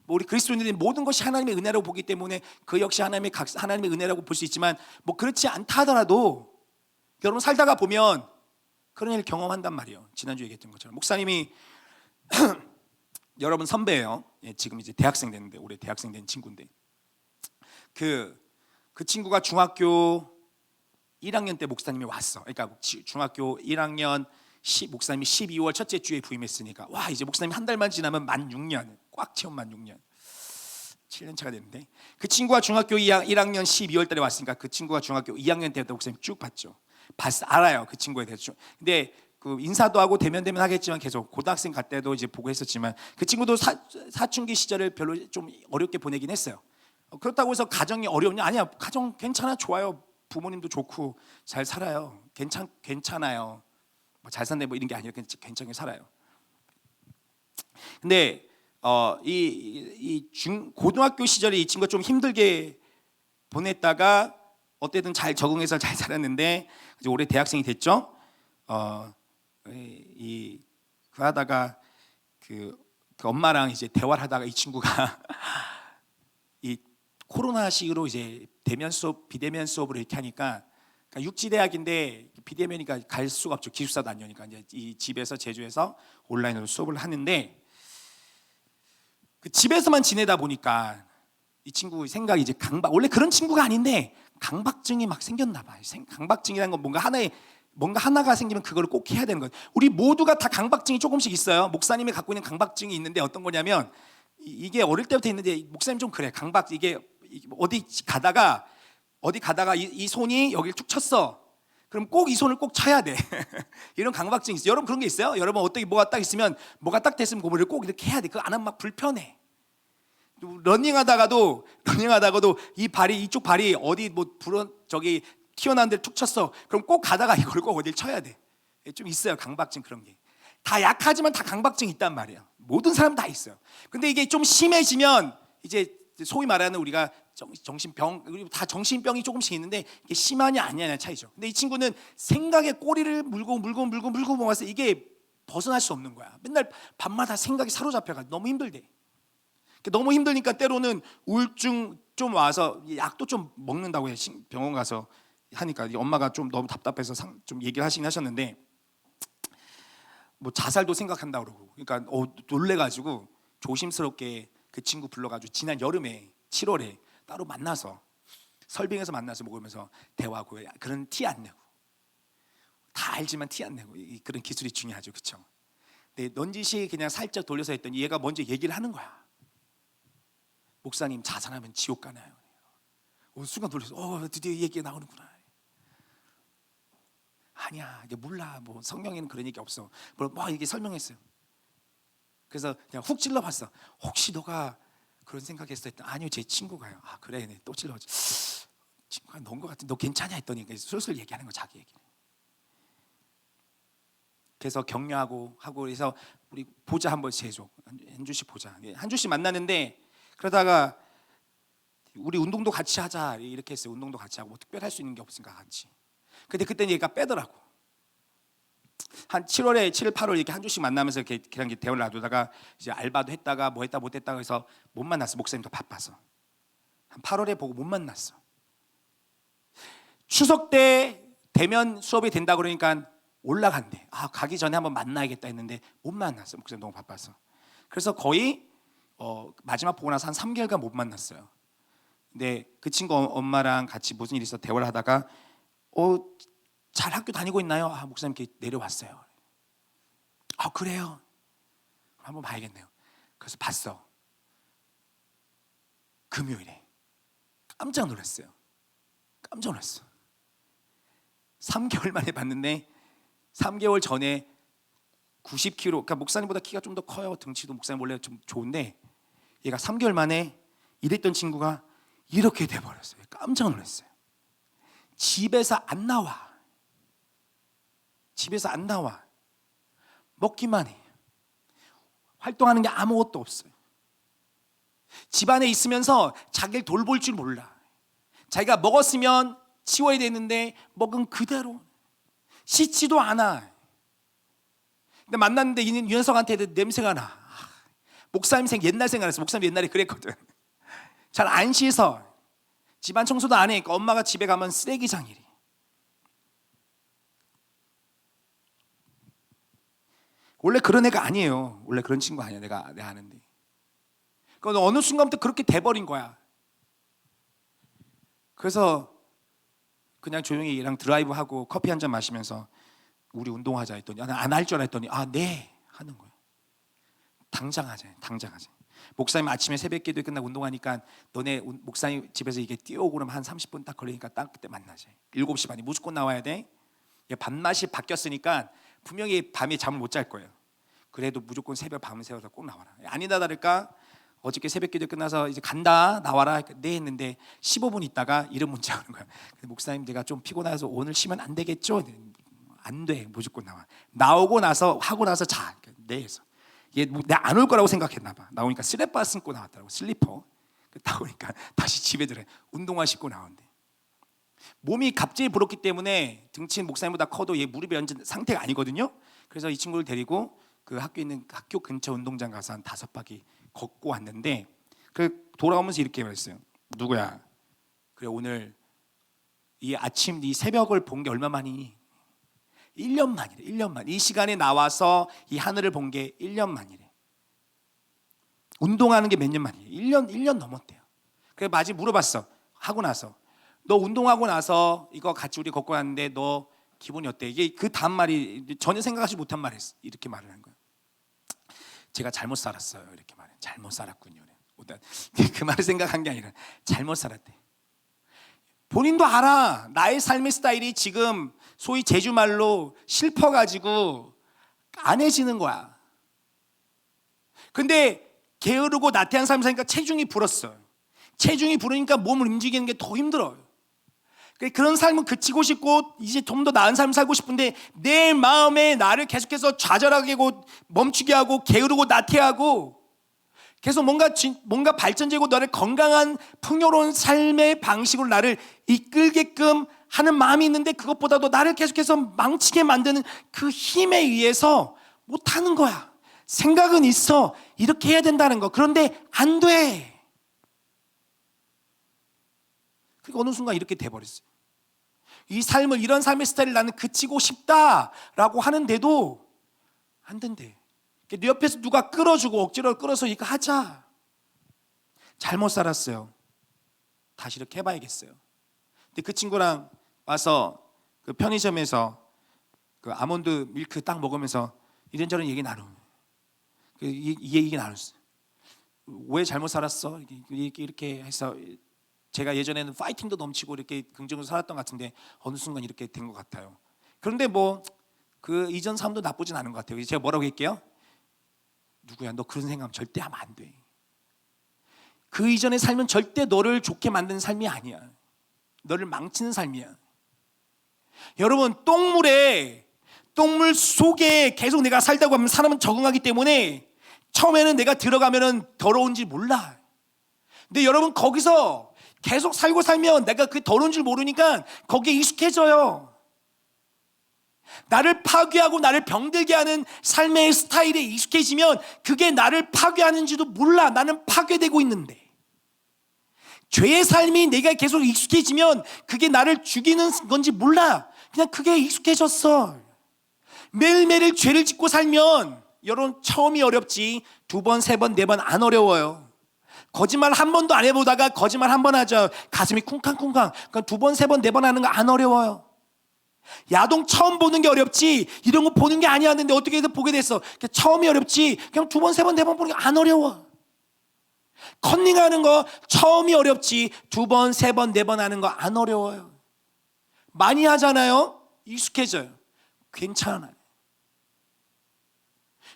뭐 우리 그리스도인들이 모든 것이 하나님의 은혜라고 보기 때문에 그 역시 하나님의 은혜라고 볼 수 있지만 뭐 그렇지 않다 하더라도 여러분 살다가 보면 그런 일을 경험한단 말이에요. 지난주에 얘기했던 것처럼 목사님이 여러분 선배예요. 예, 지금 이제 대학생 됐는데 올해 대학생 된 친구인데 그 친구가 중학교 1학년 때 목사님이 왔어. 그러니까 중학교 1학년 목사님이 12월 첫째 주에 부임했으니까 와 이제 목사님이 한 달만 지나면 만 6년 꽉 채운 만 6년 7년 차가 됐는데 그 친구가 중학교 1학년 12월 달에 왔으니까 그 친구가 중학교 2학년 때부터 목사님 쭉 봤죠. 알아요 그 친구에 대해서. 근데 그 인사도 하고 대면 하겠지만 계속 고등학생 갈 때도 이제 보고 했었지만 그 친구도 사춘기 시절을 별로 좀 어렵게 보내긴 했어요. 그렇다고 해서 가정이 어려우냐? 아니야. 가정 괜찮아, 좋아요. 부모님도 좋고 잘 살아요. 괜찮아요. 뭐 잘 산다 뭐 이런 게 아니라 괜찮게 살아요. 근데 고등학교 시절에 이 친구가 좀 힘들게 보냈다가 어쨌든 잘 적응해서 잘 살았는데 이제 올해 대학생이 됐죠. 그 하다가 그 엄마랑 이제 대화를 하다가 이 친구가 이 코로나식으로 이제 대면 수업, 비대면 수업으로 이렇게 하니까 그러니까 육지대학인데 비대면이니까 갈 수가 없죠. 기숙사도 안 여니까 이제 이 집에서 제주에서 온라인으로 수업을 하는데 그 집에서만 지내다 보니까 이 친구 생각이 이제 원래 그런 친구가 아닌데 강박증이 막 생겼나 봐요. 강박증이라는 건 뭔가 하나가 생기면 그걸 꼭 해야 되는 거예요. 우리 모두가 다 강박증이 조금씩 있어요. 목사님이 갖고 있는 강박증이 있는데 어떤 거냐면 이게 어릴 때부터 있는데 목사님 좀 그래. 이게 어디 가다가 이 손이 여기를 툭 쳤어. 그럼 꼭 이 손을 꼭 쳐야 돼. 이런 강박증이 있어요. 여러분 그런 게 있어요? 여러분 어떻게 뭐가 딱 됐으면 그거를 꼭 이렇게 해야 돼. 그거 안 하면 막 불편해. 러닝하다가도 이 발이 이쪽 발이 어디 튀어나온 데를 툭 쳤어. 그럼 꼭 가다가 이걸 꼭 어딜 쳐야 돼. 좀 있어요. 강박증 그런 게. 다 약하지만 다 강박증이 있단 말이에요. 모든 사람 다 있어요. 근데 이게 좀 심해지면 이제 소위 말하는 우리가 정신병, 그리고 다 정신병이 조금씩 있는데 이게 심하냐 아니냐의 차이죠. 근데 이 친구는 생각에 꼬리를 물고 모아서 이게 벗어날 수 없는 거야. 맨날 밤마다 생각이 사로잡혀가 너무 힘들대. 너무 힘드니까 때로는 우울증 좀 와서 약도 좀 먹는다고 해. 병원 가서 하니까 엄마가 좀 너무 답답해서 좀 얘기를 하시긴 하셨는데 뭐 자살도 생각한다 그러고 그러니까 놀래가지고 조심스럽게 그 친구 불러가지고 지난 여름에 7월에 따로 만나서 설빙에서 만나서 먹으면서 대화하고 그런 티 안 내고 다 알지만 티 안 내고 그런 기술이 중요하죠. 그렇죠? 근데 넌지시 그냥 살짝 돌려서 했더니 얘가 먼저 얘기를 하는 거야. 목사님 자살하면 지옥 가나요? 순간 놀라서 드디어 이 얘기가 나오는구나. 아니야 이게 몰라 뭐 성경에는 그런 얘기 없어. 뭐 이게 설명했어요. 그래서 그냥 훅 찔러봤어. 혹시 너가 그런 생각했어? 했더니 아니요 제 친구가요. 아 그래 네, 또 찔러봤지. 친구가 넌 것 같은데 너 괜찮냐 했더니 슬슬 얘기하는 거 자기 얘기를. 그래서 격려하고 그래서 우리 보자 한번 제조 한 주씩 보자. 한 주씩 만나는데 그러다가 우리 운동도 같이 하자 이렇게 했어요. 운동도 같이 하고 뭐 특별할 수 있는 게 없으니까 같이. 근데 그때는 얘가 빼더라고. 한 7월에 7, 8월 이렇게 한 주씩 만나면서 이렇게 걔랑 대화를 놔두다가 이제 알바도 했다가 뭐 했다 못 했다가 해서 못 만났어. 목사님도 바빠서 한 8월에 보고 못 만났어. 추석 때 대면 수업이 된다 그러니까 올라간대. 가기 전에 한번 만나야겠다 했는데 못 만났어. 목사님 너무 바빠서. 그래서 거의 마지막 보고 나서 한 3개월간 못 만났어요. 근데 그 친구 엄마랑 같이 무슨 일이 있어 대화를 하다가 잘 학교 다니고 있나요? 목사님 이렇게 내려왔어요. 그래요? 한번 봐야겠네요. 그래서 봤어. 금요일에 깜짝 놀랐어요. 3개월 만에 봤는데 3개월 전에 90kg, 그러니까 목사님보다 키가 좀 더 커요. 등치도 목사님 원래 좀 좋은데 얘가 3개월 만에 이랬던 친구가 이렇게 돼버렸어요. 깜짝 놀랐어요. 집에서 안 나와. 먹기만 해. 활동하는 게 아무것도 없어요. 집안에 있으면서 자기를 돌볼 줄 몰라. 자기가 먹었으면 치워야 되는데 먹은 그대로 씻지도 않아. 근데 만났는데 이 녀석한테 냄새가 나. 목사님 옛날 생각났어. 목사님 옛날에 그랬거든. 잘 안 씻어. 집안 청소도 안 해. 그러니까 엄마가 집에 가면 쓰레기장이래. 원래 그런 애가 아니에요. 원래 그런 친구 아니야. 내가 아는데. 그러니까 어느 순간부터 그렇게 돼버린 거야. 그래서 그냥 조용히 얘랑 드라이브하고 커피 한 잔 마시면서 우리 운동하자 했더니 안 할 줄 알았더니 네 하는 거예요. 당장 하자. 목사님 아침에 새벽기도에 끝나고 운동하니까 너네 목사님 집에서 이게 뛰어오고 그러면 한 30분 딱 걸리니까 딱 그때 만나자. 7시 반에 무조건 나와야 돼. 밤낮이 바뀌었으니까 분명히 밤에 잠을 못 잘 거예요. 그래도 무조건 새벽 밤을 새워서 꼭 나와라. 아니다 다를까 어저께 새벽기도 끝나서 이제 간다 나와라. 네 했는데 15분 있다가 이런 문자 오는 거야. 목사님 제가 좀 피곤해서 오늘 쉬면 안 되겠죠? 안 돼. 무조건 나와. 나오고 나서 하고 나서 자. 네 해서 얘 내가 안 올 거라고 생각했나 봐. 나오니까 슬리퍼 신고 나왔더라고. 슬리퍼. 나오니까 다시 집에 들어 운동화 신고 나온대. 몸이 갑자기 불었기 때문에 등치는 목사님보다 커도 얘 무릎이 완전 상태가 아니거든요. 그래서 이 친구를 데리고 그 학교 근처 운동장 가서 한 5바퀴 걷고 왔는데 그 돌아오면서 이렇게 말했어요. 누구야? 그래 오늘 이 아침 이 새벽을 본 게 얼마 만이니? 1년 만이래. 1년 만. 이 시간에 나와서 이 하늘을 본 게 1년 만이래. 운동하는 게 몇 년 만이에요? 1년 넘었대요. 그래서 마지 물어봤어. 하고 나서 너 운동하고 나서 이거 같이 우리 걷고 왔는데 너 기분이 어때? 이게 그 다음 말이 전혀 생각하지 못한 말이었어. 이렇게 말을 한 거야. 제가 잘못 살았어요. 이렇게 말해. 잘못 살았군요. 그 말을 생각한 게 아니라 잘못 살았대. 본인도 알아. 나의 삶의 스타일이 지금 소위 제주말로 슬퍼가지고 안해지는 거야. 근데 게으르고 나태한 삶을 사니까 체중이 불었어. 체중이 부르니까 몸을 움직이는 게 더 힘들어요. 그런 삶은 그치고 싶고 이제 좀 더 나은 삶을 살고 싶은데 내 마음에 나를 계속해서 좌절하게 하고 멈추게 하고 게으르고 나태하고 계속 뭔가 발전되고 너를 건강한 풍요로운 삶의 방식으로 나를 이끌게끔 하는 마음이 있는데 그것보다도 나를 계속해서 망치게 만드는 그 힘에 의해서 못하는 거야. 생각은 있어. 이렇게 해야 된다는 거. 그런데 안 돼. 그러니까 어느 순간 이렇게 돼버렸어요. 이 삶을 이런 삶의 스타일을 나는 그치고 싶다라고 하는데도 안 된대. 네 옆에서 누가 끌어주고 억지로 끌어서 이거 하자. 잘못 살았어요. 다시 이렇게 해봐야겠어요. 근데 그 친구랑 와서 그 편의점에서 그 아몬드 밀크 딱 먹으면서 이런저런 얘기 나누고 이 얘기 나눴어요. 왜 잘못 살았어? 이렇게 해서 제가 예전에는 파이팅도 넘치고 이렇게 긍정적으로 살았던 것 같은데 어느 순간 이렇게 된 것 같아요. 그런데 뭐 그 이전 삶도 나쁘진 않은 것 같아요. 제가 뭐라고 할게요? 누구야? 너 그런 생각하면 절대 하면 안 돼. 그 이전의 삶은 절대 너를 좋게 만드는 삶이 아니야. 너를 망치는 삶이야. 여러분 똥물 속에 계속 내가 살다고 하면 사람은 적응하기 때문에 처음에는 내가 들어가면은 더러운지 몰라. 근데 여러분 거기서 계속 살고 살면 내가 그 더러운 줄 모르니까 거기에 익숙해져요. 나를 파괴하고 나를 병들게 하는 삶의 스타일에 익숙해지면 그게 나를 파괴하는지도 몰라. 나는 파괴되고 있는데. 죄의 삶이 내가 계속 익숙해지면 그게 나를 죽이는 건지 몰라. 그냥 그게 익숙해졌어. 매일매일 죄를 짓고 살면 여러분 처음이 어렵지 2번, 3번, 4번 안 어려워요. 거짓말 한 번도 안 해보다가 거짓말 한 번 하죠. 가슴이 쿵쾅쿵쾅. 그러니까 2번, 3번, 4번 하는 거 안 어려워요. 야동 처음 보는 게 어렵지 이런 거 보는 게 아니었는데 어떻게 해서 보게 됐어. 처음이 어렵지 그냥 2번, 3번, 4번 보는 게 안 어려워. 컨닝하는 거 처음이 어렵지 2번, 3번, 4번 하는 거 안 어려워요. 많이 하잖아요. 익숙해져요. 괜찮아요.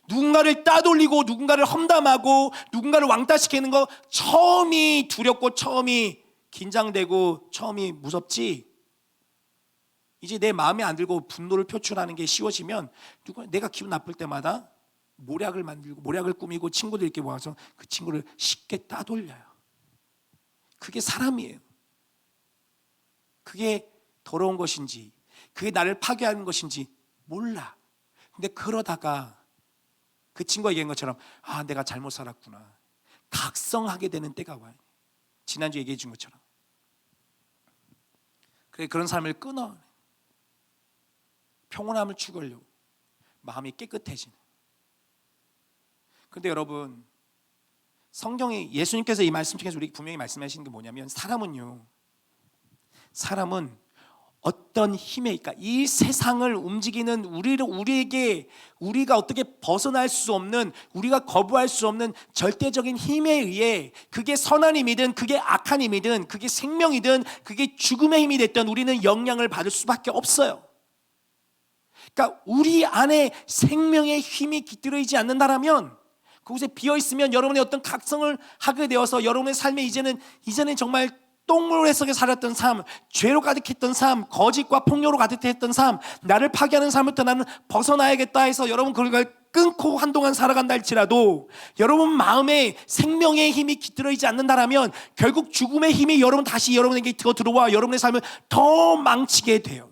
누군가를 따돌리고 누군가를 험담하고 누군가를 왕따시키는 거 처음이 두렵고 처음이 긴장되고 처음이 무섭지. 이제 내 마음에 안 들고 분노를 표출하는 게 쉬워지면 내가 기분 나쁠 때마다 모략을 만들고 모략을 꾸미고 친구들 이렇게 모아서 그 친구를 쉽게 따돌려요. 그게 사람이에요. 그게 더러운 것인지 그게 나를 파괴하는 것인지 몰라. 근데 그러다가 그 친구가 얘기한 것처럼 내가 잘못 살았구나. 각성하게 되는 때가 와요. 지난주 얘기해 준 것처럼. 그래, 그런 삶을 끊어. 평온함을 추구하려고. 마음이 깨끗해지는. 그런데 여러분, 성경이, 예수님께서 이 말씀 중에서 우리 분명히 말씀하시는 게 뭐냐면, 사람은 어떤 힘에, 그러니까 이 세상을 움직이는 우리가 어떻게 벗어날 수 없는, 우리가 거부할 수 없는 절대적인 힘에 의해, 그게 선한 힘이든 그게 악한 힘이든 그게 생명이든 그게 죽음의 힘이 됐든 우리는 영향을 받을 수밖에 없어요. 그러니까 우리 안에 생명의 힘이 깃들어 있지 않는다라면, 그곳에 비어 있으면 여러분의 어떤 각성을 하게 되어서 여러분의 삶에 이제는 정말 똥물 속에 살았던 삶, 죄로 가득했던 삶, 거짓과 폭력으로 가득했던 삶, 나를 파괴하는 삶부터 나는 벗어나야겠다 해서 여러분 그걸 끊고 한동안 살아간다 할지라도, 여러분 마음에 생명의 힘이 깃들어 있지 않는다라면 결국 죽음의 힘이 다시 여러분에게 들어와 여러분의 삶을 더 망치게 돼요.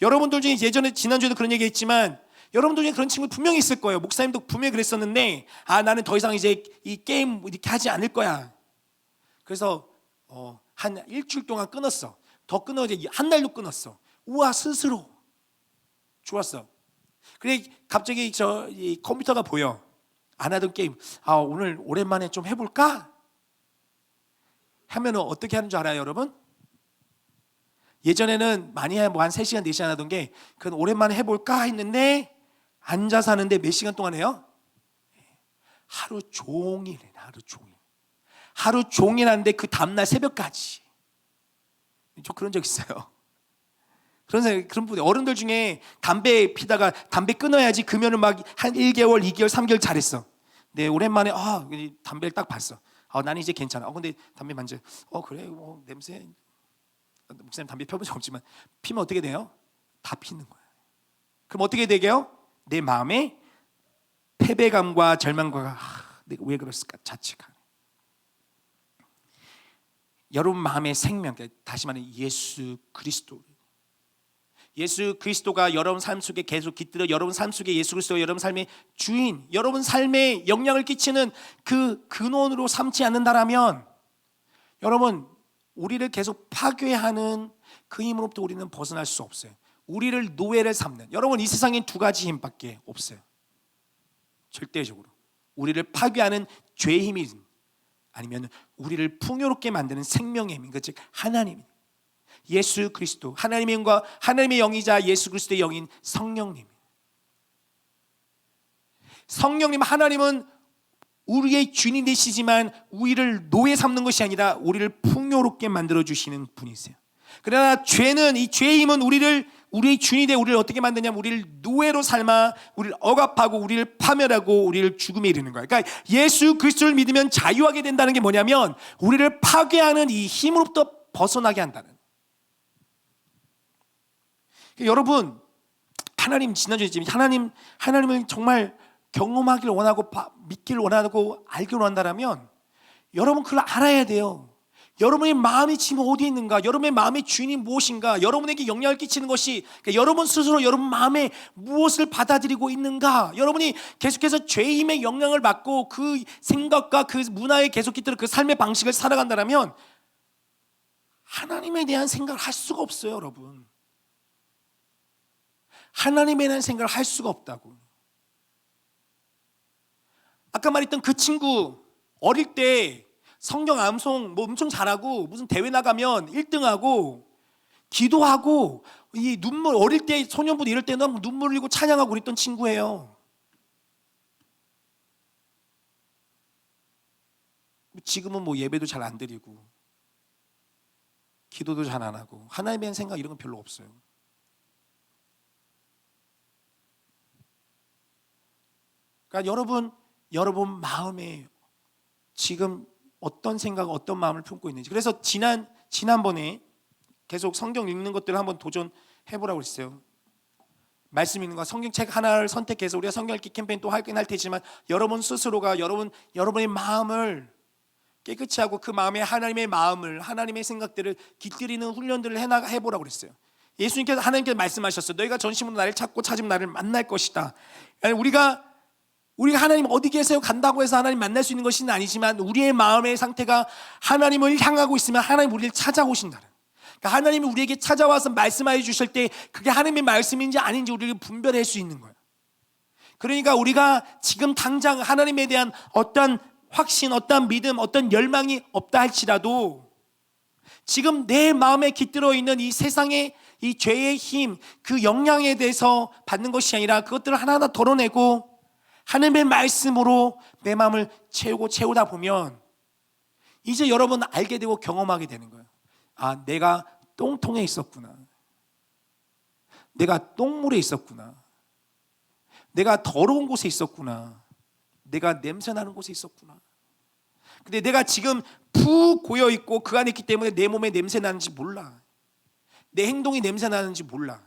여러분들 중에 예전에, 지난주에도 그런 얘기 했지만, 여러분들 중에 그런 친구 분명히 있을 거예요. 목사님도 분명히 그랬었는데, 나는 더 이상 이제 이 게임 이렇게 하지 않을 거야. 그래서 한 일주일 동안 끊었어. 더 끊어, 이제 한 달도 끊었어. 우와, 스스로 좋았어. 그래, 갑자기 이 컴퓨터가 보여. 안 하던 게임. 오늘 오랜만에 좀 해볼까? 하면은 어떻게 하는 줄 알아요, 여러분? 예전에는 많이 한 3시간, 4시간 하던 게, 그건 오랜만에 해볼까 했는데, 앉아서 하는데 몇 시간 동안 해요? 하루 종일 해, 하루 종일 하는데 그 다음날 새벽까지. 저 그런 적 있어요. 그런 분들, 어른들 중에 담배 피다가 담배 끊어야지 그러면은 막 한 1개월, 2개월, 3개월 잘했어. 네, 오랜만에 담배를 딱 봤어. 나는 이제 괜찮아. 근데 담배 만져. 그래, 냄새. 목사님 담배 펴본 적 없지만 피면 어떻게 돼요? 다 피는 거야. 그럼 어떻게 되게요? 내 마음에 패배감과 절망과 내가 왜 그랬을까 자책하네. 여러분 마음의 생명, 다시 말해 예수 그리스도가 여러분 삶 속에 계속 깃들어, 여러분 삶 속에 예수 그리스도가 여러분 삶의 주인, 여러분 삶에 영향을 끼치는 그 근원으로 삼지 않는다라면, 여러분 우리를 계속 파괴하는 그 힘으로부터 우리는 벗어날 수 없어요. 우리를 노예를 삼는, 여러분 이 세상엔 2가지 힘밖에 없어요. 절대적으로 우리를 파괴하는 죄의 힘이든 아니면 우리를 풍요롭게 만드는 생명의 힘인 것, 즉 하나님, 예수 그리스도, 하나님의 영과 하나님의 영이자 예수 그리스도의 영인 성령님. 하나님은 우리의 주인이 되시지만 우리를 노예 삼는 것이 아니라 우리를 풍요롭게 만들어 주시는 분이세요. 그러나 죄는, 이 죄의 힘은 우리의 주인이 돼 우리를 어떻게 만드냐면 우리를 노예로 삶아 우리를 억압하고 우리를 파멸하고 우리를 죽음에 이르는 거예요. 그러니까 예수 그리스도를 믿으면 자유하게 된다는 게 뭐냐면 우리를 파괴하는 이 힘으로부터 벗어나게 한다는. 그러니까 여러분, 하나님, 지난주에 했지만 하나님을 정말 경험하기를 원하고 믿기를 원하고 알기를 원한다면 여러분 그걸 알아야 돼요. 여러분의 마음이 지금 어디에 있는가, 여러분의 마음의 주인이 무엇인가, 여러분에게 영향을 끼치는 것이, 그러니까 여러분 스스로 여러분 마음에 무엇을 받아들이고 있는가, 여러분이 계속해서 죄의 힘에 영향을 받고 그 생각과 그 문화에 계속 깃들어 그 삶의 방식을 살아간다면 하나님에 대한 생각을 할 수가 없어요. 여러분, 하나님에 대한 생각을 할 수가 없다고. 아까 말했던 그 친구, 어릴 때 성경 암송 엄청 잘하고 무슨 대회 나가면 1등하고 기도하고 이 눈물, 어릴 때 소년부 이럴 때는 눈물 흘리고 찬양하고 그랬던 친구예요. 지금은 예배도 잘 안 드리고 기도도 잘 안 하고 하나님에 대한 생각 이런 건 별로 없어요. 그러니까 여러분 마음에 지금 어떤 생각, 어떤 마음을 품고 있는지. 그래서 지난번에 계속 성경 읽는 것들을 한번 도전해보라고 했어요. 말씀 읽는 거, 성경책 하나를 선택해서 우리가 성경 읽기 캠페인 또 하긴 할 테지만 여러분 스스로가 여러분의 마음을 깨끗이 하고 그 마음에 하나님의 마음을, 하나님의 생각들을 깃들이는 훈련들을 해보라고 그랬어요. 예수님께서, 하나님께서 말씀하셨어요. 너희가 전심으로 나를 찾고 찾으면 나를 만날 것이다. 우리가 우리가 하나님 어디 계세요? 간다고 해서 하나님 만날 수 있는 것은 아니지만 우리의 마음의 상태가 하나님을 향하고 있으면 하나님 우리를 찾아오신다는, 그러니까 하나님이 우리에게 찾아와서 말씀하여 주실 때 그게 하나님의 말씀인지 아닌지 우리를 분별할 수 있는 거예요. 그러니까 우리가 지금 당장 하나님에 대한 어떤 확신, 어떤 믿음, 어떤 열망이 없다 할지라도 지금 내 마음에 깃들어 있는 이 세상의 이 죄의 힘, 그 영향에 대해서 받는 것이 아니라 그것들을 하나하나 덜어내고 하나님의 말씀으로 내 마음을 채우다 보면 이제 여러분 알게 되고 경험하게 되는 거예요. 아, 내가 똥통에 있었구나. 내가 똥물에 있었구나. 내가 더러운 곳에 있었구나. 내가 냄새나는 곳에 있었구나. 근데 내가 지금 푹 고여있고 그 안에 있기 때문에 내 몸에 냄새 나는지 몰라. 내 행동이 냄새 나는지 몰라.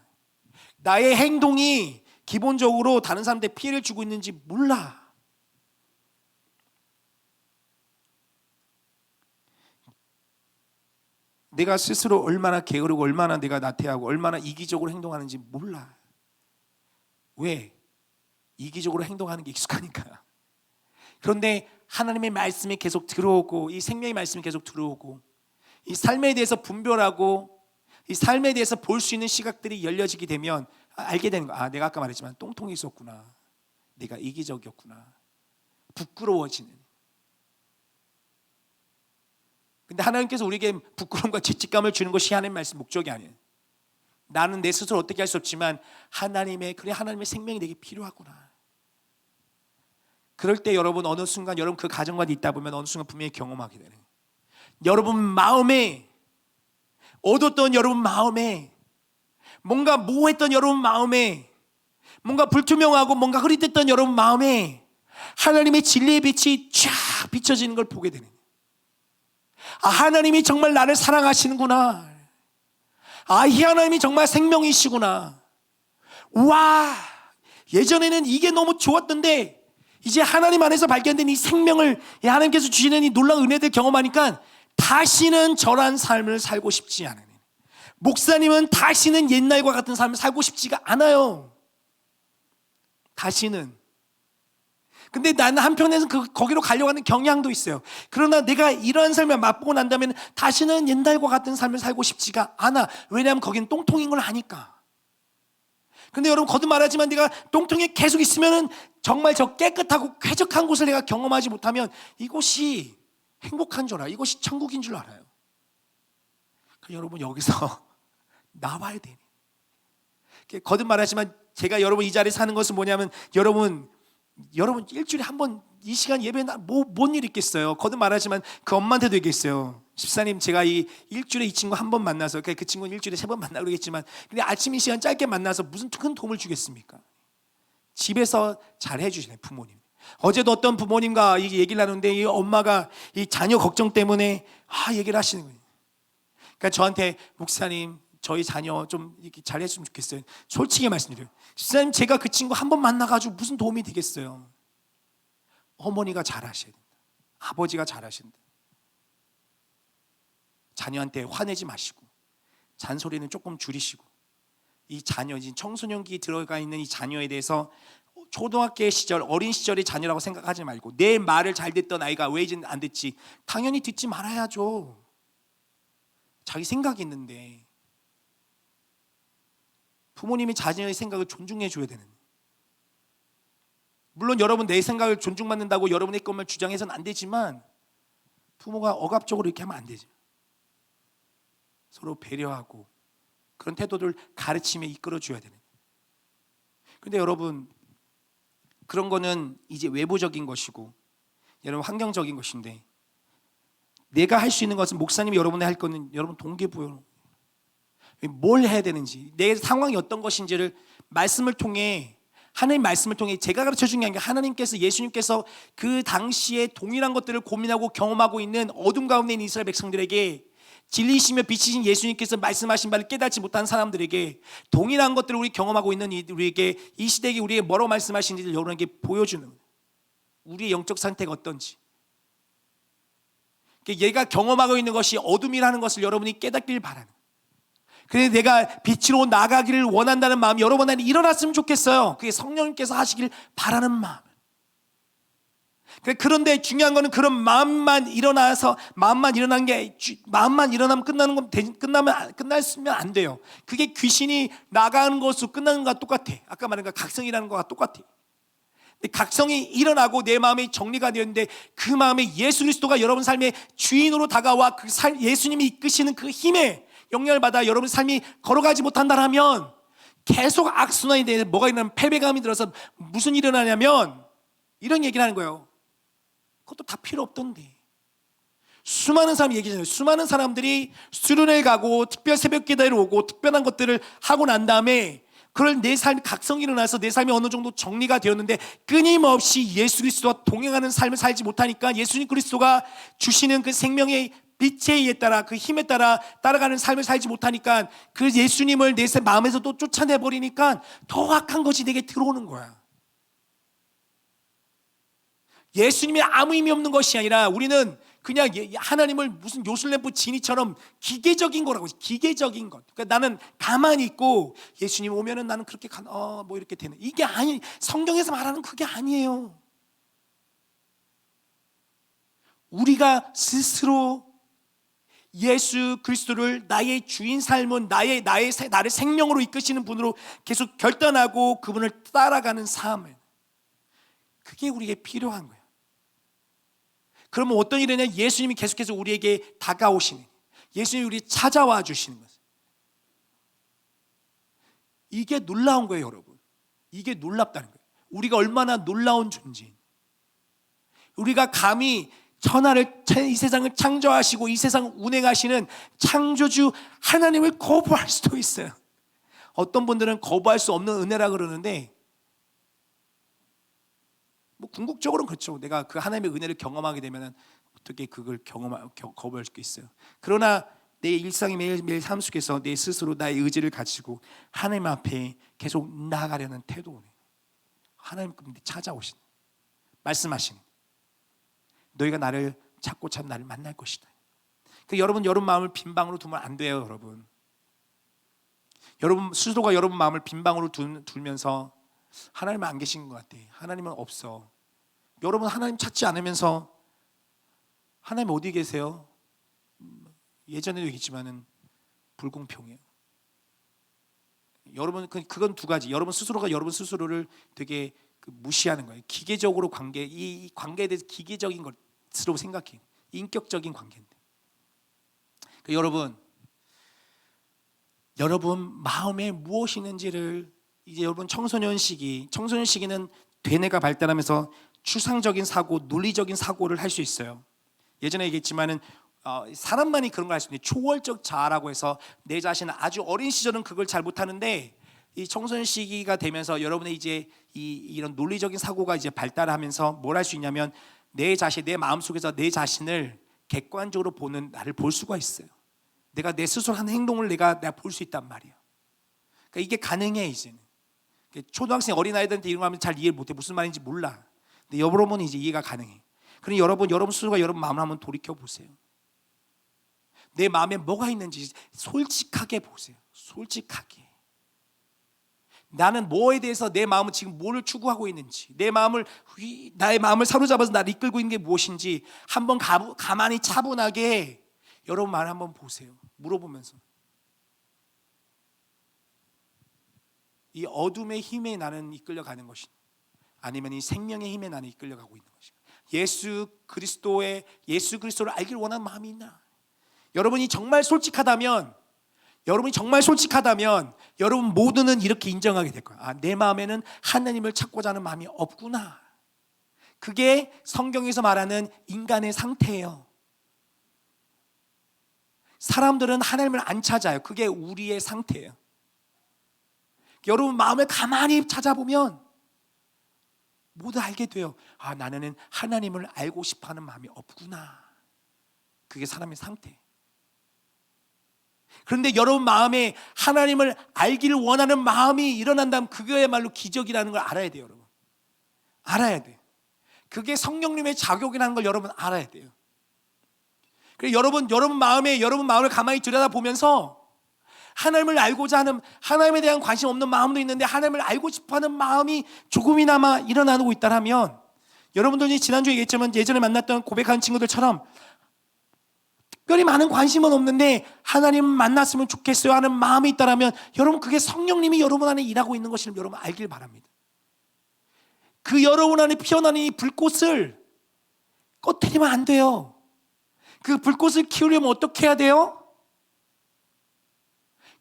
나의 행동이 기본적으로 다른 사람한테 피해를 주고 있는지 몰라. 내가 스스로 얼마나 게으르고 얼마나 내가 나태하고 얼마나 이기적으로 행동하는지 몰라. 왜? 이기적으로 행동하는 게 익숙하니까. 그런데 하나님의 말씀이 계속 들어오고 이 생명의 말씀이 계속 들어오고 이 삶에 대해서 분별하고 이 삶에 대해서 볼 수 있는 시각들이 열려지게 되면 알게 되는 거야. 아, 내가 아까 말했지만 똥통이 있었구나. 내가 이기적이었구나. 부끄러워지는. 근데 하나님께서 우리에게 부끄러움과 죄책감을 주는 것이 하나님의 말씀 목적이 아니에요. 나는 내 스스로 어떻게 할 수 없지만 하나님의 생명이 내게 필요하구나. 그럴 때 여러분 어느 순간 여러분 그 가정과 있다 보면 어느 순간 분명히 경험하게 되는 거예요. 여러분 마음에 어두웠던 여러분 마음에 뭔가 모호했던 여러분 마음에 뭔가 불투명하고 뭔가 흐릿했던 여러분 마음에 하나님의 진리의 빛이 쫙 비춰지는 걸 보게 되는 거예요. 아, 하나님이 정말 나를 사랑하시는구나. 아, 이 하나님이 정말 생명이시구나. 와, 예전에는 이게 너무 좋았던데 이제 하나님 안에서 발견된 이 생명을 하나님께서 주시는 이 놀라운 은혜들 경험하니까 다시는 저런 삶을 살고 싶지 않은, 목사님은 다시는 옛날과 같은 삶을 살고 싶지가 않아요. 다시는. 근데 나는 한편에서는 거기로 가려고 하는 경향도 있어요. 그러나 내가 이러한 삶을 맛보고 난다면 다시는 옛날과 같은 삶을 살고 싶지가 않아. 왜냐하면 거기는 똥통인 걸 아니까. 근데 여러분 거듭 말하지만 내가 똥통에 계속 있으면 정말 저 깨끗하고 쾌적한 곳을 내가 경험하지 못하면 이곳이 행복한 줄 알아요. 이것이 천국인 줄 알아요. 그러니까 여러분 여기서 나와야 돼. 거듭 말하지만 제가 여러분 이 자리에 사는 것은 뭐냐면 여러분 일주일에 한 번 이 시간 예배 뭔 일 있겠어요. 거듭 말하지만 그 엄마한테도 얘기했어요. 집사님 제가 이 일주일에 이 친구 한 번 만나서 그 친구는 일주일에 3번 만나고 그러겠지만 근데 아침 이 시간 짧게 만나서 무슨 큰 도움을 주겠습니까? 집에서 잘 해주시네 부모님. 어제도 어떤 부모님과 이 얘기를 나누는데 이 엄마가 이 자녀 걱정 때문에 얘기를 하시는 거예요. 그러니까 저한테 목사님 저희 자녀 좀 이렇게 잘 했으면 좋겠어요. 솔직히 말씀드려요. 집사님 제가 그 친구 한 번 만나가지고 무슨 도움이 되겠어요. 어머니가 잘하셔야 된다. 아버지가 잘하셔야 된다. 자녀한테 화내지 마시고 잔소리는 조금 줄이시고 이 자녀, 청소년기에 들어가 있는 이 자녀에 대해서 초등학교 시절, 어린 시절의 자녀라고 생각하지 말고 내 말을 잘 듣던 아이가 왜 이제 안 듣지? 당연히 듣지 말아야죠. 자기 생각이 있는데 부모님이 자녀의 생각을 존중해 줘야 되는. 물론 여러분 내 생각을 존중받는다고 여러분의 것만 주장해서는 안 되지만 부모가 억압적으로 이렇게 하면 안 되죠. 서로 배려하고 그런 태도를 가르침에 이끌어 줘야 되는. 근데 여러분 그런 거는 이제 외부적인 것이고 여러분 환경적인 것인데 내가 할 수 있는 것은 목사님이 여러분이 할 거는 여러분 동기부여 뭘 해야 되는지 내 상황이 어떤 것인지를 말씀을 통해 하나님 말씀을 통해 제가 가르쳐 준 게 아니라 하나님께서 예수님께서 그 당시에 동일한 것들을 고민하고 경험하고 있는 어둠 가운데 있는 이스라엘 백성들에게 진리이시며 빛이신 예수님께서 말씀하신 바를 깨닫지 못한 사람들에게 동일한 것들을 우리 경험하고 있는 우리에게 이 시대에 우리에게 뭐라고 말씀하시는지를 여러분에게 보여주는 우리의 영적 상태가 어떤지 얘가 경험하고 있는 것이 어둠이라는 것을 여러분이 깨닫길 바라는. 그래서 내가 빛으로 나가기를 원한다는 마음이 여러분 안에 일어났으면 좋겠어요. 그게 성령님께서 하시길 바라는 마음. 그런데 중요한 거는 그런 마음만 일어나면 끝났으면 안 돼요. 그게 귀신이 나가는 것으로 끝나는 것과 똑같아. 아까 말한 거 각성이라는 것과 똑같아. 각성이 일어나고 내 마음이 정리가 되었는데 그 마음에 예수 그리스도가 여러분 삶의 주인으로 다가와 예수님이 이끄시는 그 힘에 영향을 받아 여러분 삶이 걸어가지 못한다면 계속 악순환이 되는, 뭐가 일어나면 패배감이 들어서 무슨 일이 일어나냐면 이런 얘기를 하는 거예요. 그것도 다 필요 없던데. 수많은 사람이 얘기하잖아요. 수많은 사람들이 수련회 가고 특별 새벽 기도회를 오고 특별한 것들을 하고 난 다음에 그걸 내 삶이 각성이 일어나서 내 삶이 어느 정도 정리가 되었는데 끊임없이 예수 그리스도와 동행하는 삶을 살지 못하니까 예수님 그리스도가 주시는 그 생명의 빛에 의해 따라 그 힘에 따라 따라가는 삶을 살지 못하니까 그 예수님을 내 마음에서 또 쫓아내버리니까 더 악한 것이 내게 들어오는 거야. 예수님이 아무 의미 없는 것이 아니라 우리는 그냥 하나님을 무슨 요술램프 지니처럼 기계적인 거라고. 기계적인 것. 그러니까 나는 가만히 있고 예수님 오면은 나는 그렇게 뭐 이렇게 되는, 이게 아니, 성경에서 말하는 그게 아니에요. 우리가 스스로 예수 그리스도를 나의 주인 삶은 나를 생명으로 이끄시는 분으로 계속 결단하고 그분을 따라가는 삶을, 그게 우리에게 필요한 거예요. 그러면 어떤 일이냐? 예수님이 계속해서 우리에게 다가오시는, 예수님이 우리 찾아와 주시는 거예요. 이게 놀라운 거예요, 여러분. 이게 놀랍다는 거예요. 우리가 얼마나 놀라운 존재인, 우리가 감히 천하를, 이 세상을 창조하시고 이 세상을 운행하시는 창조주 하나님을 거부할 수도 있어요. 어떤 분들은 거부할 수 없는 은혜라 그러는데, 뭐 궁극적으로는 그렇죠. 내가 그 하나님의 은혜를 경험하게 되면 어떻게 그걸 거부할 수 있어요. 그러나 내 일상의 매일매일 삶 속에서 내 스스로 나의 의지를 가지고 하나님 앞에 계속 나아가려는 태도, 하나님 찾아오신, 말씀하신, 너희가 나를 찾고 참 나를 만날 것이다. 여러분 마음을 빈 방으로 두면 안 돼요, 여러분. 여러분 스스로가 여러분 마음을 빈 방으로 두면서 하나님은 안 계신 것 같아. 하나님은 없어. 여러분 하나님 찾지 않으면서 하나님 어디 계세요? 예전에도 얘기했지만은 불공평해요. 여러분 그건 두 가지. 여러분 스스로가 여러분 스스로를 되게 무시하는 거예요. 기계적으로 이 관계에 대해서 기계적인 것으로 생각해요. 인격적인 관계인데. 여러분 마음에 무엇이 있는지를, 이제 여러분 청소년 시기는 되뇌가 발달하면서 추상적인 사고, 논리적인 사고를 할 수 있어요. 예전에 얘기했지만은 사람만이 그런 걸 할 수 있는데, 초월적 자아라고 해서 내 자신은 아주 어린 시절은 그걸 잘 못하는데 이 청소년 시기가 되면서 여러분의 이제 이런 논리적인 사고가 이제 발달하면서 뭘 할 수 있냐면 내 마음 속에서 내 자신을 객관적으로 보는 나를 볼 수가 있어요. 내가 내 스스로 하는 행동을 내가 볼 수 있단 말이에요. 그러니까 이게 가능해 이제는. 초등학생 어린아이들한테 이런 거 하면 잘 이해 못해. 무슨 말인지 몰라. 근데 여러분은 이제 이해가 가능해. 그러니 여러분 스스로가 여러분 마음을 한번 돌이켜 보세요. 내 마음에 뭐가 있는지 솔직하게 보세요. 솔직하게. 나는 뭐에 대해서 내 마음은 지금 뭐를 추구하고 있는지, 나의 마음을 사로잡아서 나를 이끌고 있는 게 무엇인지 한번 가만히 차분하게 여러분 마음을 한번 보세요. 물어보면서. 이 어둠의 힘에 나는 이끌려가는 것인가, 아니면 이 생명의 힘에 나는 이끌려가고 있는 것인가. 예수 그리스도를 알기를 원하는 마음이 있나. 여러분이 정말 솔직하다면 여러분 모두는 이렇게 인정하게 될 거예요. 내 마음에는 하나님을 찾고자 하는 마음이 없구나. 그게 성경에서 말하는 인간의 상태예요. 사람들은 하나님을 안 찾아요. 그게 우리의 상태예요. 여러분 마음을 가만히 찾아보면 모두 알게 돼요. 나는 하나님을 알고 싶어하는 마음이 없구나. 그게 사람의 상태. 그런데 여러분 마음에 하나님을 알기를 원하는 마음이 일어난다면 그거야말로 기적이라는 걸 알아야 돼요. 여러분 알아야 돼요. 그게 성령님의 자격이라는 걸 여러분 알아야 돼요. 그래서 여러분 마음을 가만히 들여다보면서 하나님을 알고자 하는, 하나님에 대한 관심 없는 마음도 있는데 하나님을 알고 싶어하는 마음이 조금이나마 일어나고 있다면 여러분들이 지난주에 얘기했지만 예전에 만났던 고백하는 친구들처럼 특별히 많은 관심은 없는데 하나님 만났으면 좋겠어요 하는 마음이 있다면 여러분 그게 성령님이 여러분 안에 일하고 있는 것을 여러분 알길 바랍니다. 그 여러분 안에 피어나는 이 불꽃을 꺼뜨리면 안 돼요. 그 불꽃을 키우려면 어떻게 해야 돼요?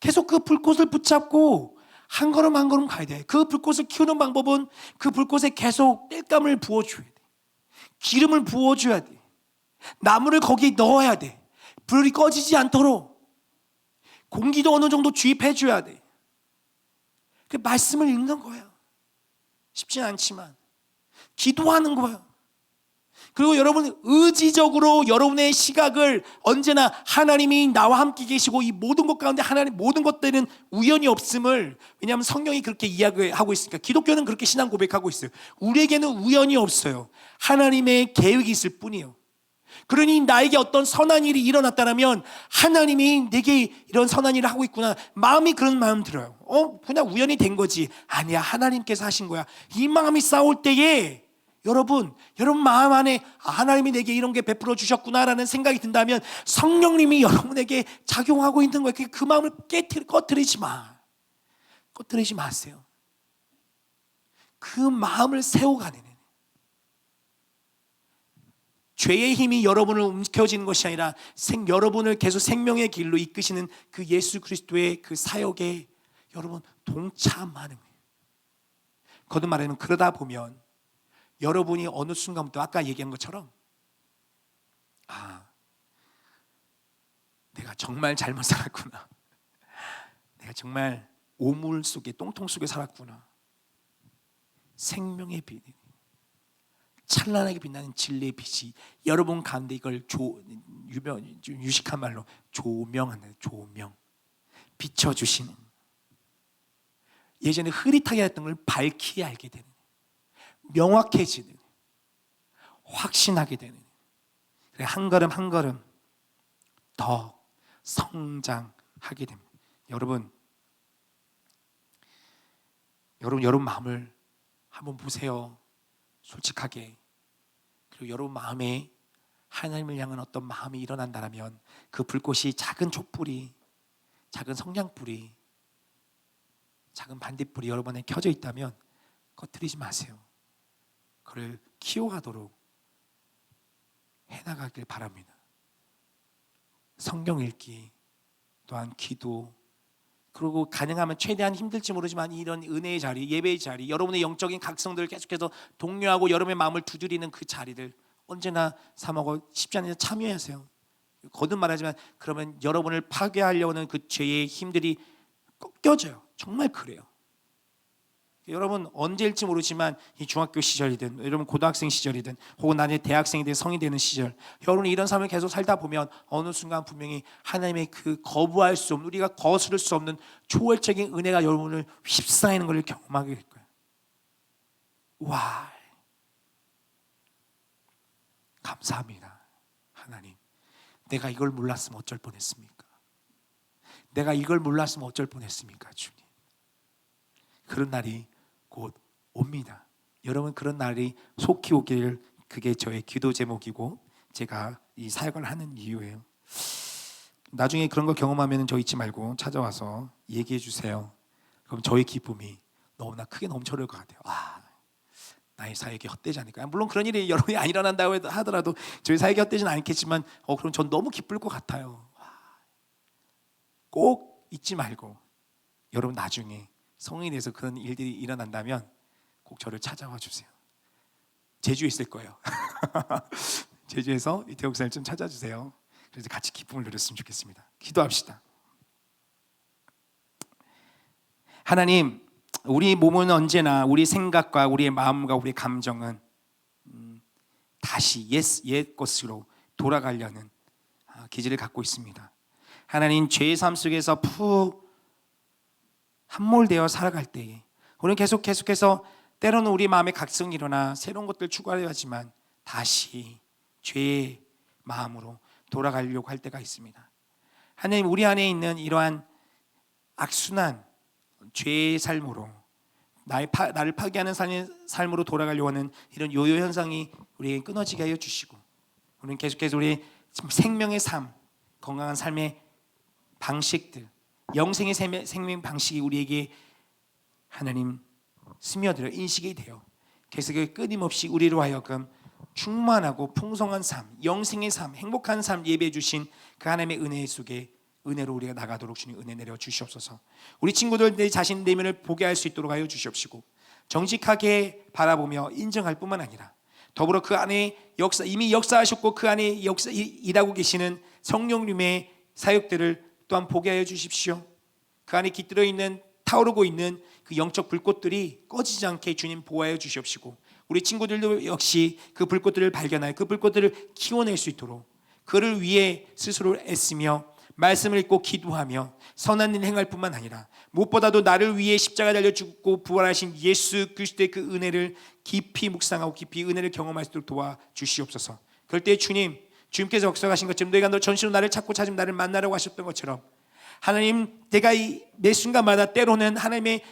계속 그 불꽃을 붙잡고 한 걸음 한 걸음 가야 돼. 그 불꽃을 키우는 방법은 그 불꽃에 계속 땔감을 부어줘야 돼. 기름을 부어줘야 돼. 나무를 거기에 넣어야 돼. 불이 꺼지지 않도록 공기도 어느 정도 주입해줘야 돼. 그 말씀을 읽는 거야. 쉽진 않지만 기도하는 거야. 그리고 여러분 의지적으로 여러분의 시각을 언제나 하나님이 나와 함께 계시고 이 모든 것 가운데 하나님 모든 것들은 우연이 없음을, 왜냐하면 성경이 그렇게 이야기하고 있으니까. 기독교는 그렇게 신앙 고백하고 있어요. 우리에게는 우연이 없어요. 하나님의 계획이 있을 뿐이에요. 그러니 나에게 어떤 선한 일이 일어났다면 하나님이 내게 이런 선한 일을 하고 있구나, 마음이 그런 마음 들어요. 그냥 우연히 된 거지. 아니야, 하나님께서 하신 거야. 이 마음이 싸울 때에 여러분 마음 안에 하나님이 내게 이런 게 베풀어 주셨구나라는 생각이 든다면 성령님이 여러분에게 작용하고 있는 거예요. 그 마음을 꺼뜨리지 마세요. 그 마음을 세워가는, 죄의 힘이 여러분을 움켜쥐는 것이 아니라 여러분을 계속 생명의 길로 이끄시는 그 예수 그리스도의 그 사역에 여러분 동참하는 거예요. 거듭 말하면 그러다 보면 여러분이 어느 순간부터 아까 얘기한 것처럼 내가 정말 잘못 살았구나. 내가 정말 오물 속에 똥통 속에 살았구나. 생명의 빛, 찬란하게 빛나는 진리의 빛이 여러분 가운데 이걸 유식한 말로 조명하는, 조명 비춰주시는, 예전에 흐릿하게 했던 걸 밝히 알게 되는, 명확해지는, 확신하게 되는, 한 걸음 한 걸음 더 성장하게 됩니다. 여러분 마음을 한번 보세요. 솔직하게. 그리고 여러분 마음에 하나님을 향한 어떤 마음이 일어난다면 그 불꽃이 작은 촛불이, 작은 성냥불이, 작은 반딧불이 여러분에 켜져 있다면 꺼뜨리지 마세요. 그를 키워가도록 해나가길 바랍니다. 성경 읽기, 또한 기도, 그리고 가능하면 최대한 힘들지 모르지만 이런 은혜의 자리, 예배의 자리, 여러분의 영적인 각성들을 계속해서 독려하고 여러분의 마음을 두드리는 그 자리를 언제나 삼하고 쉽지 않으면 참여하세요. 거듭 말하지만 그러면 여러분을 파괴하려는 그 죄의 힘들이 꺾여져요. 정말 그래요. 여러분 언제일지 모르지만 이 중학교 시절이든 여러분 고등학생 시절이든 혹은 나중에 대학생이 되든 성인이 되는 시절, 여러분이 이런 삶을 계속 살다 보면 어느 순간 분명히 하나님의 그 거부할 수 없는, 우리가 거스를 수 없는 초월적인 은혜가 여러분을 휩싸이는 것을 경험하게 될 거예요. 와, 감사합니다. 하나님, 내가 이걸 몰랐으면 어쩔 뻔했습니까? 내가 이걸 몰랐으면 어쩔 뻔했습니까? 주님, 그런 날이 곧 옵니다. 여러분 그런 날이 속히 오길, 그게 저의 기도 제목이고 제가 이 사역을 하는 이유예요. 나중에 그런 거 경험하면 저 잊지 말고 찾아와서 얘기해 주세요. 그럼 저의 기쁨이 너무나 크게 넘쳐날 것 같아요. 나의 사역이 헛되지 않을까. 물론 그런 일이 여러분이 안 일어난다고 하더라도 저희 사역이 헛되지는 않겠지만 그럼 전 너무 기쁠 것 같아요. 꼭 잊지 말고 여러분 나중에 성인이 돼서 그런 일들이 일어난다면 꼭 저를 찾아와 주세요. 제주에 있을 거예요. 제주에서 이태욱 목사님 좀 찾아주세요. 그래서 같이 기쁨을 누렸으면 좋겠습니다. 기도합시다. 하나님, 우리 몸은 언제나 우리 생각과 우리의 마음과 우리의 감정은 다시 옛 것으로 돌아가려는 기질을 갖고 있습니다. 하나님, 죄의 삶 속에서 푹 함몰되어 살아갈 때에 우리는 계속해서 때로는 우리 마음에 각성이 일어나 새로운 것들을 추구하려 하지만 다시 죄의 마음으로 돌아가려고 할 때가 있습니다. 하나님, 우리 안에 있는 이러한 악순환 죄의 삶으로 나를 파괴하는 삶으로 돌아가려고 하는 이런 요요 현상이 우리에게 끊어지게 하여 주시고, 우리는 계속해서 우리 생명의 삶, 건강한 삶의 방식들, 영생의 생명 방식이 우리에게 하나님 스며들어 인식이 되어 계속 끊임없이 우리로 하여금 충만하고 풍성한 삶, 영생의 삶, 행복한 삶 예배해 주신 그 하나님의 은혜 속에 은혜로 우리가 나가도록 주님 은혜 내려 주시옵소서. 우리 친구들 내 자신 내면을 보게 할 수 있도록 하여 주시옵시고, 정직하게 바라보며 인정할 뿐만 아니라 더불어 그 안에 이미 역사하셨고 그 안에 일하고 계시는 성령님의 사역들을 또한 보게 하여 주십시오. 그 안에 깃들어 있는 타오르고 있는 그 영적 불꽃들이 꺼지지 않게 주님 보호하여 주시옵시고, 우리 친구들도 역시 그 불꽃들을 발견하여 그 불꽃들을 키워낼 수 있도록 그를 위해 스스로 애쓰며 말씀을 읽고 기도하며 선한 일 행할 뿐만 아니라 무엇보다도 나를 위해 십자가 달려 죽고 부활하신 예수 그리스도의 그 은혜를 깊이 묵상하고 깊이 은혜를 경험할 수 있도록 도와주시옵소서. 그럴 때 주님께서 역사하신 것처럼 너희가 너 전신으로 나를 찾고 찾으면 나를 만나라고 하셨던 것처럼, 하나님 내가 매 순간마다 때로는 하나님의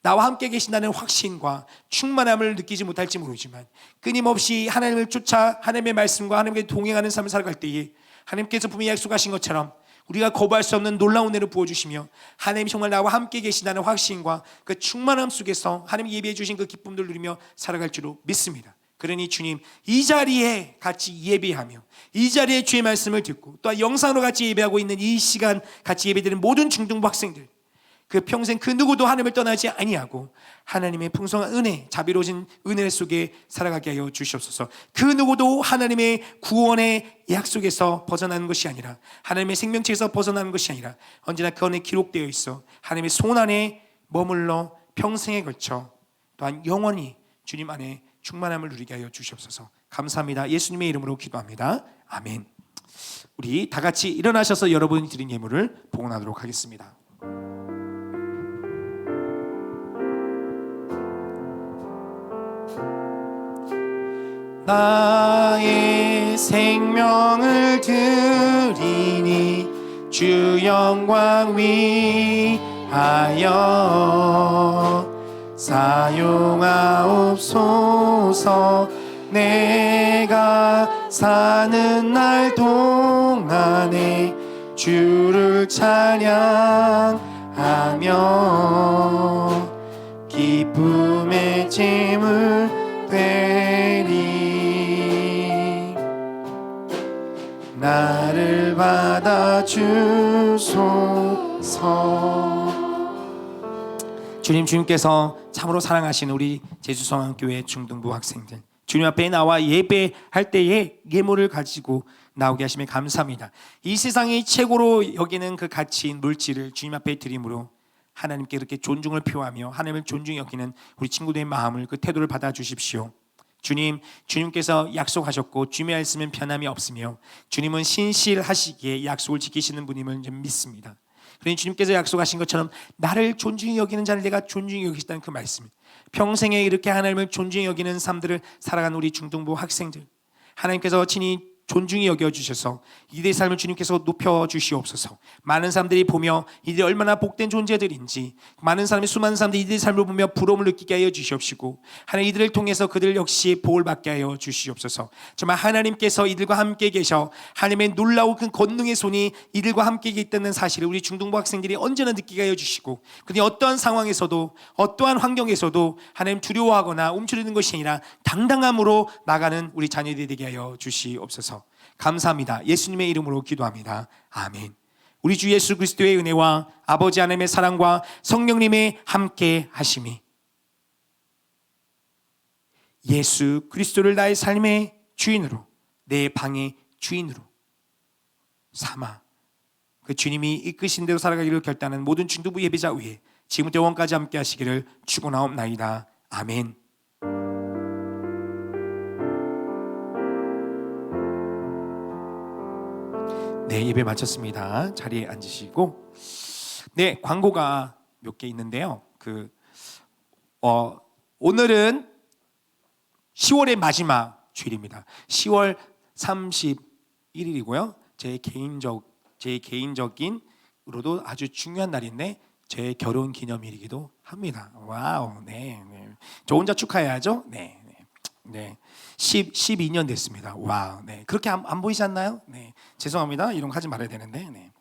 나와 함께 계신다는 확신과 충만함을 느끼지 못할지 모르지만 끊임없이 하나님을 쫓아 하나님의 말씀과 하나님께 동행하는 삶을 살아갈 때에 하나님께서 분명히 약속하신 것처럼 우리가 거부할 수 없는 놀라운 은혜를 부어주시며 하나님 정말 나와 함께 계신다는 확신과 그 충만함 속에서 하나님 예비해 주신 그 기쁨들을 누리며 살아갈 줄로 믿습니다. 그러니 주님, 이 자리에 같이 예배하며 이 자리에 주의 말씀을 듣고 또 영상으로 같이 예배하고 있는 이 시간 같이 예배드리는 모든 중등부 학생들, 그 평생 그 누구도 하나님을 떠나지 아니하고 하나님의 풍성한 은혜, 자비로우신 은혜 속에 살아가게 하여 주시옵소서. 그 누구도 하나님의 구원의 약속에서 벗어나는 것이 아니라, 하나님의 생명체에서 벗어나는 것이 아니라 언제나 그 안에 기록되어 있어 하나님의 손 안에 머물러 평생에 걸쳐 또한 영원히 주님 안에 충만함을 누리게 하여 주시옵소서. 감사합니다. 예수님의 이름으로 기도합니다. 아멘. 우리 다 같이 일어나셔서 여러분이 드린 예물을 봉헌하도록 하겠습니다. 나의 생명을 드리니 주 영광 위하여 사용하옵소서. 내가 사는 날 동안에 주를 찬양하며 기쁨의 제물 되리. 나를 받아주소서. 주님께서 참으로 사랑하시는 우리 제주성안교회 중등부 학생들, 주님 앞에 나와 예배할 때에 예물을 가지고 나오게 하시면 감사합니다. 이 세상이 최고로 여기는 그 가치인 물질을 주님 앞에 드림으로 하나님께 그렇게 존중을 표하며 하나님을 존중히 여기는 우리 친구들의 마음을, 그 태도를 받아주십시오. 주님께서 약속하셨고 주님의 말씀은 변함이 없으며 주님은 신실하시기에 약속을 지키시는 분임을 좀 믿습니다. 그러니 주님께서 약속하신 것처럼 나를 존중히 여기는 자를 내가 존중히 여기시다는 그 말씀, 평생에 이렇게 하나님을 존중히 여기는 삶들을 살아가는 우리 중등부 학생들, 하나님께서 친히 존중히 여겨주셔서 이들의 삶을 주님께서 높여주시옵소서. 많은 사람들이 보며 이들이 얼마나 복된 존재들인지, 수많은 사람들이 이들의 삶을 보며 부러움을 느끼게 하여 주시옵시고, 하나님 이들을 통해서 그들 역시 복을 받게 하여 주시옵소서. 정말 하나님께서 이들과 함께 계셔 하나님의 놀라운 그 권능의 손이 이들과 함께 있다는 사실을 우리 중등부 학생들이 언제나 느끼게 하여 주시고, 그들이 어떠한 상황에서도 어떠한 환경에서도 하나님 두려워하거나 움츠리는 것이 아니라 당당함으로 나가는 우리 자녀들이 되게 하여 주시옵소서. 감사합니다. 예수님의 이름으로 기도합니다. 아멘. 우리 주 예수 그리스도의 은혜와 아버지 하나님의 사랑과 성령님의 함께 하심이, 예수 그리스도를 나의 삶의 주인으로, 내 방의 주인으로 삼아 그 주님이 이끄신 대로 살아가기를 결단하는 모든 중등부 예배자 위에 지금부터 영원까지 함께 하시기를 축원하옵나이다. 아멘. 네, 예배 마쳤습니다. 자리에 앉으시고, 네, 광고가 몇 개 있는데요. 오늘은 10월의 마지막 주일입니다. 10월 31일이고요. 제 개인적인으로도 아주 중요한 날인데 제 결혼 기념일이기도 합니다. 와우, 네, 네. 저 혼자 축하해야죠. 네, 네, 네. 12년 됐습니다. 와우, 네. 그렇게 안 보이지 않나요? 네, 죄송합니다. 이런 거 하지 말아야 되는데, 네.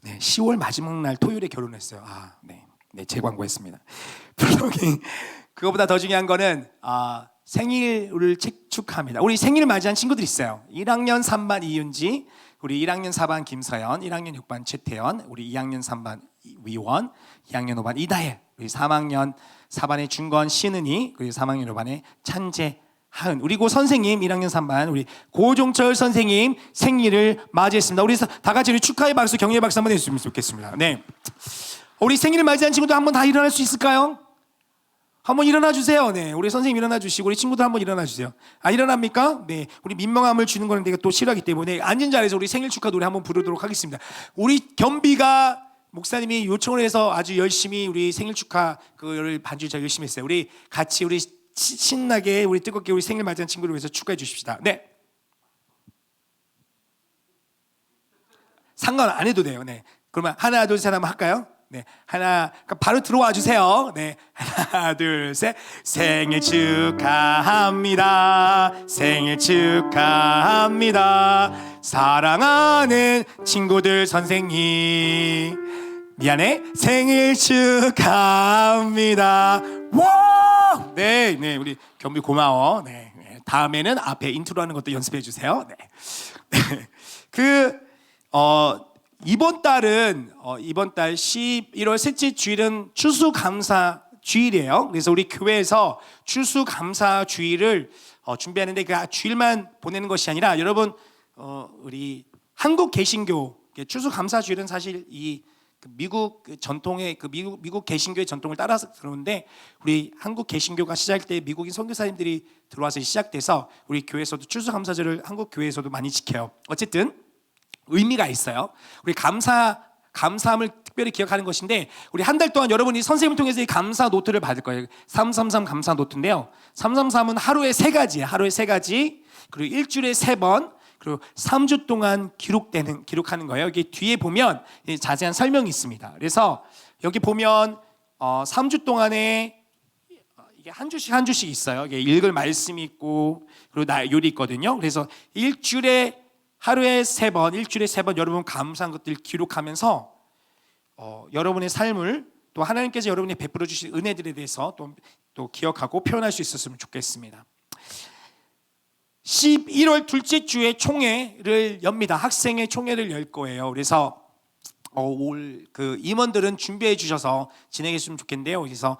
네, 10월 마지막 날 토요일에 결혼했어요. 아, 네, 네, 재광고했습니다. 블로깅. 그거보다 더 중요한 거는 생일을 축하합니다. 우리 생일을 맞이한 친구들 있어요. 1학년 3반 이윤지, 우리 1학년 4반 김서연, 1학년 6반 최태연, 우리 2학년 3반 위원, 2학년 5반 이다혜, 우리 3학년 4반의 중건 신은이, 그리고 3학년 5반의 찬재 하은, 우리 고 선생님 1학년 3반 우리 고종철 선생님 생일을 맞이했습니다. 우리 다 같이 우리 축하의 박수, 격려의 박수 한번 해주시면 좋겠습니다. 네, 우리 생일을 맞이한 친구들 한번 다 일어날 수 있을까요? 한번 일어나 주세요. 네, 우리 선생님 일어나 주시고 우리 친구들 한번 일어나 주세요. 일어납니까? 네, 우리 민망함을 주는 거는 내가 또 싫어하기 때문에 앉은 자리에서 우리 생일 축하 노래 한번 부르도록 하겠습니다. 우리 겸비가 목사님이 요청을 해서 아주 열심히 우리 생일 축하 그거를 반주 잘 열심히 했어요. 우리 같이 우리 신나게 우리 뜨겁게 우리 생일 맞이한 친구를 위해서 축하해 주십시다. 네, 상관 안 해도 돼요. 네, 그러면 하나 둘 셋 한번 할까요? 네, 하나, 바로 들어와 주세요. 네, 하나, 둘, 셋. 생일 축하합니다. 생일 축하합니다. 사랑하는 친구들, 선생님. 미안해. 생일 축하합니다. 와! 네, 네, 우리 겸비 고마워. 네, 네. 다음에는 앞에 인트로 하는 것도 연습해 주세요. 네. 네. 이번 달 11월 셋째 주일은 추수감사 주일이에요. 그래서 우리 교회에서 추수감사 주일을 준비하는데 그 주일만 보내는 것이 아니라 여러분 우리 한국 개신교 추수감사 주일은 사실 이 미국 전통의 미국 개신교의 전통을 따라서 들어오는데 우리 한국 개신교가 시작할 때 미국인 선교사님들이 들어와서 시작돼서 우리 교회에서도 추수감사절을 한국 교회에서도 많이 지켜요. 어쨌든 의미가 있어요. 우리 감사함을 특별히 기억하는 것인데 우리 한 달 동안 여러분이 선생님을 통해서 이 감사 노트를 받을 거예요. 333 감사 노트인데요. 333은 하루에 3가지예요. 하루에 3가지, 그리고 일주일에 3번, 그리고 3주 동안 기록하는 거예요. 여기 뒤에 보면 자세한 설명이 있습니다. 그래서 여기 보면 3주 동안에 이게 한 주씩 있어요. 이게 읽을 말씀이 있고 그리고 요리 있거든요. 그래서 하루에 3번, 일주일에 3번 여러분 감사한 것들 기록하면서 여러분의 삶을 또 하나님께서 여러분이 베풀어 주신 은혜들에 대해서 또 기억하고 표현할 수 있었으면 좋겠습니다. 11월 둘째 주에 총회를 엽니다. 학생의 총회를 열 거예요. 그래서 올 임원들은 준비해 주셔서 진행했으면 좋겠는데요. 그래서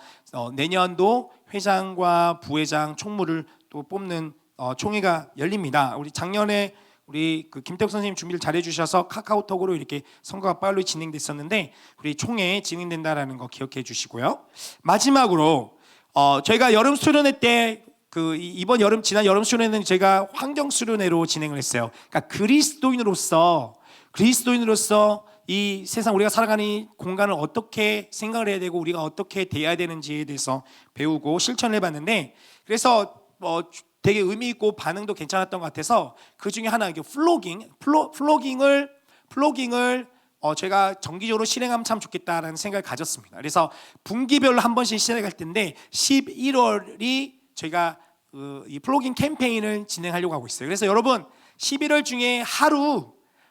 내년도 회장과 부회장 총무를 또 뽑는 총회가 열립니다. 우리 작년에 우리 김태욱 선생님 준비를 잘해 주셔서 카카오톡으로 이렇게 선거가 빨리 진행됐었는데 우리 총회 진행된다라는 거 기억해 주시고요. 마지막으로 저희가 여름 수련회 때 지난 여름 수련회는 제가 환경 수련회로 진행을 했어요. 그러니까 그리스도인으로서 이 세상 우리가 살아가는 이 공간을 어떻게 생각을 해야 되고 우리가 어떻게 대해야 되는지에 대해서 배우고 실천을 해봤는데 그래서 되게 의미 있고 반응도 괜찮았던 것 같아서 그 중에 하나 이게 플로깅을 제가 정기적으로 실행하면 참 좋겠다라는 생각을 가졌습니다. 그래서 분기별로 한 번씩 시작할 텐데 11월이 저희가 이 플로깅 캠페인을 진행하려고 하고 있어요. 그래서 여러분 11월 중에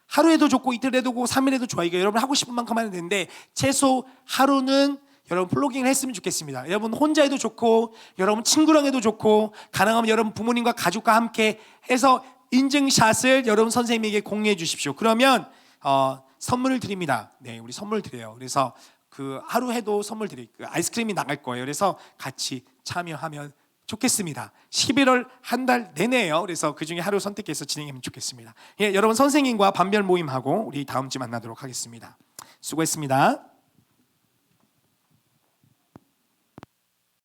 하루에도 좋고 이틀에도 좋고 3일에도 좋아요. 이게 여러분 하고 싶은 만큼 하면 되는데 최소 하루는 여러분 플로깅을 했으면 좋겠습니다. 여러분 혼자 해도 좋고 여러분 친구랑 해도 좋고 가능하면 여러분 부모님과 가족과 함께 해서 인증샷을 여러분 선생님에게 공유해 주십시오. 그러면 선물을 드립니다. 네, 우리 선물 드려요. 그래서 하루 해도 선물 드릴 아이스크림이 나갈 거예요. 그래서 같이 참여하면 좋겠습니다. 11월 한 달 내내예요. 그래서 그 중에 하루 선택해서 진행하면 좋겠습니다. 예, 여러분 선생님과 반별 모임하고 우리 다음 주에 만나도록 하겠습니다. 수고했습니다.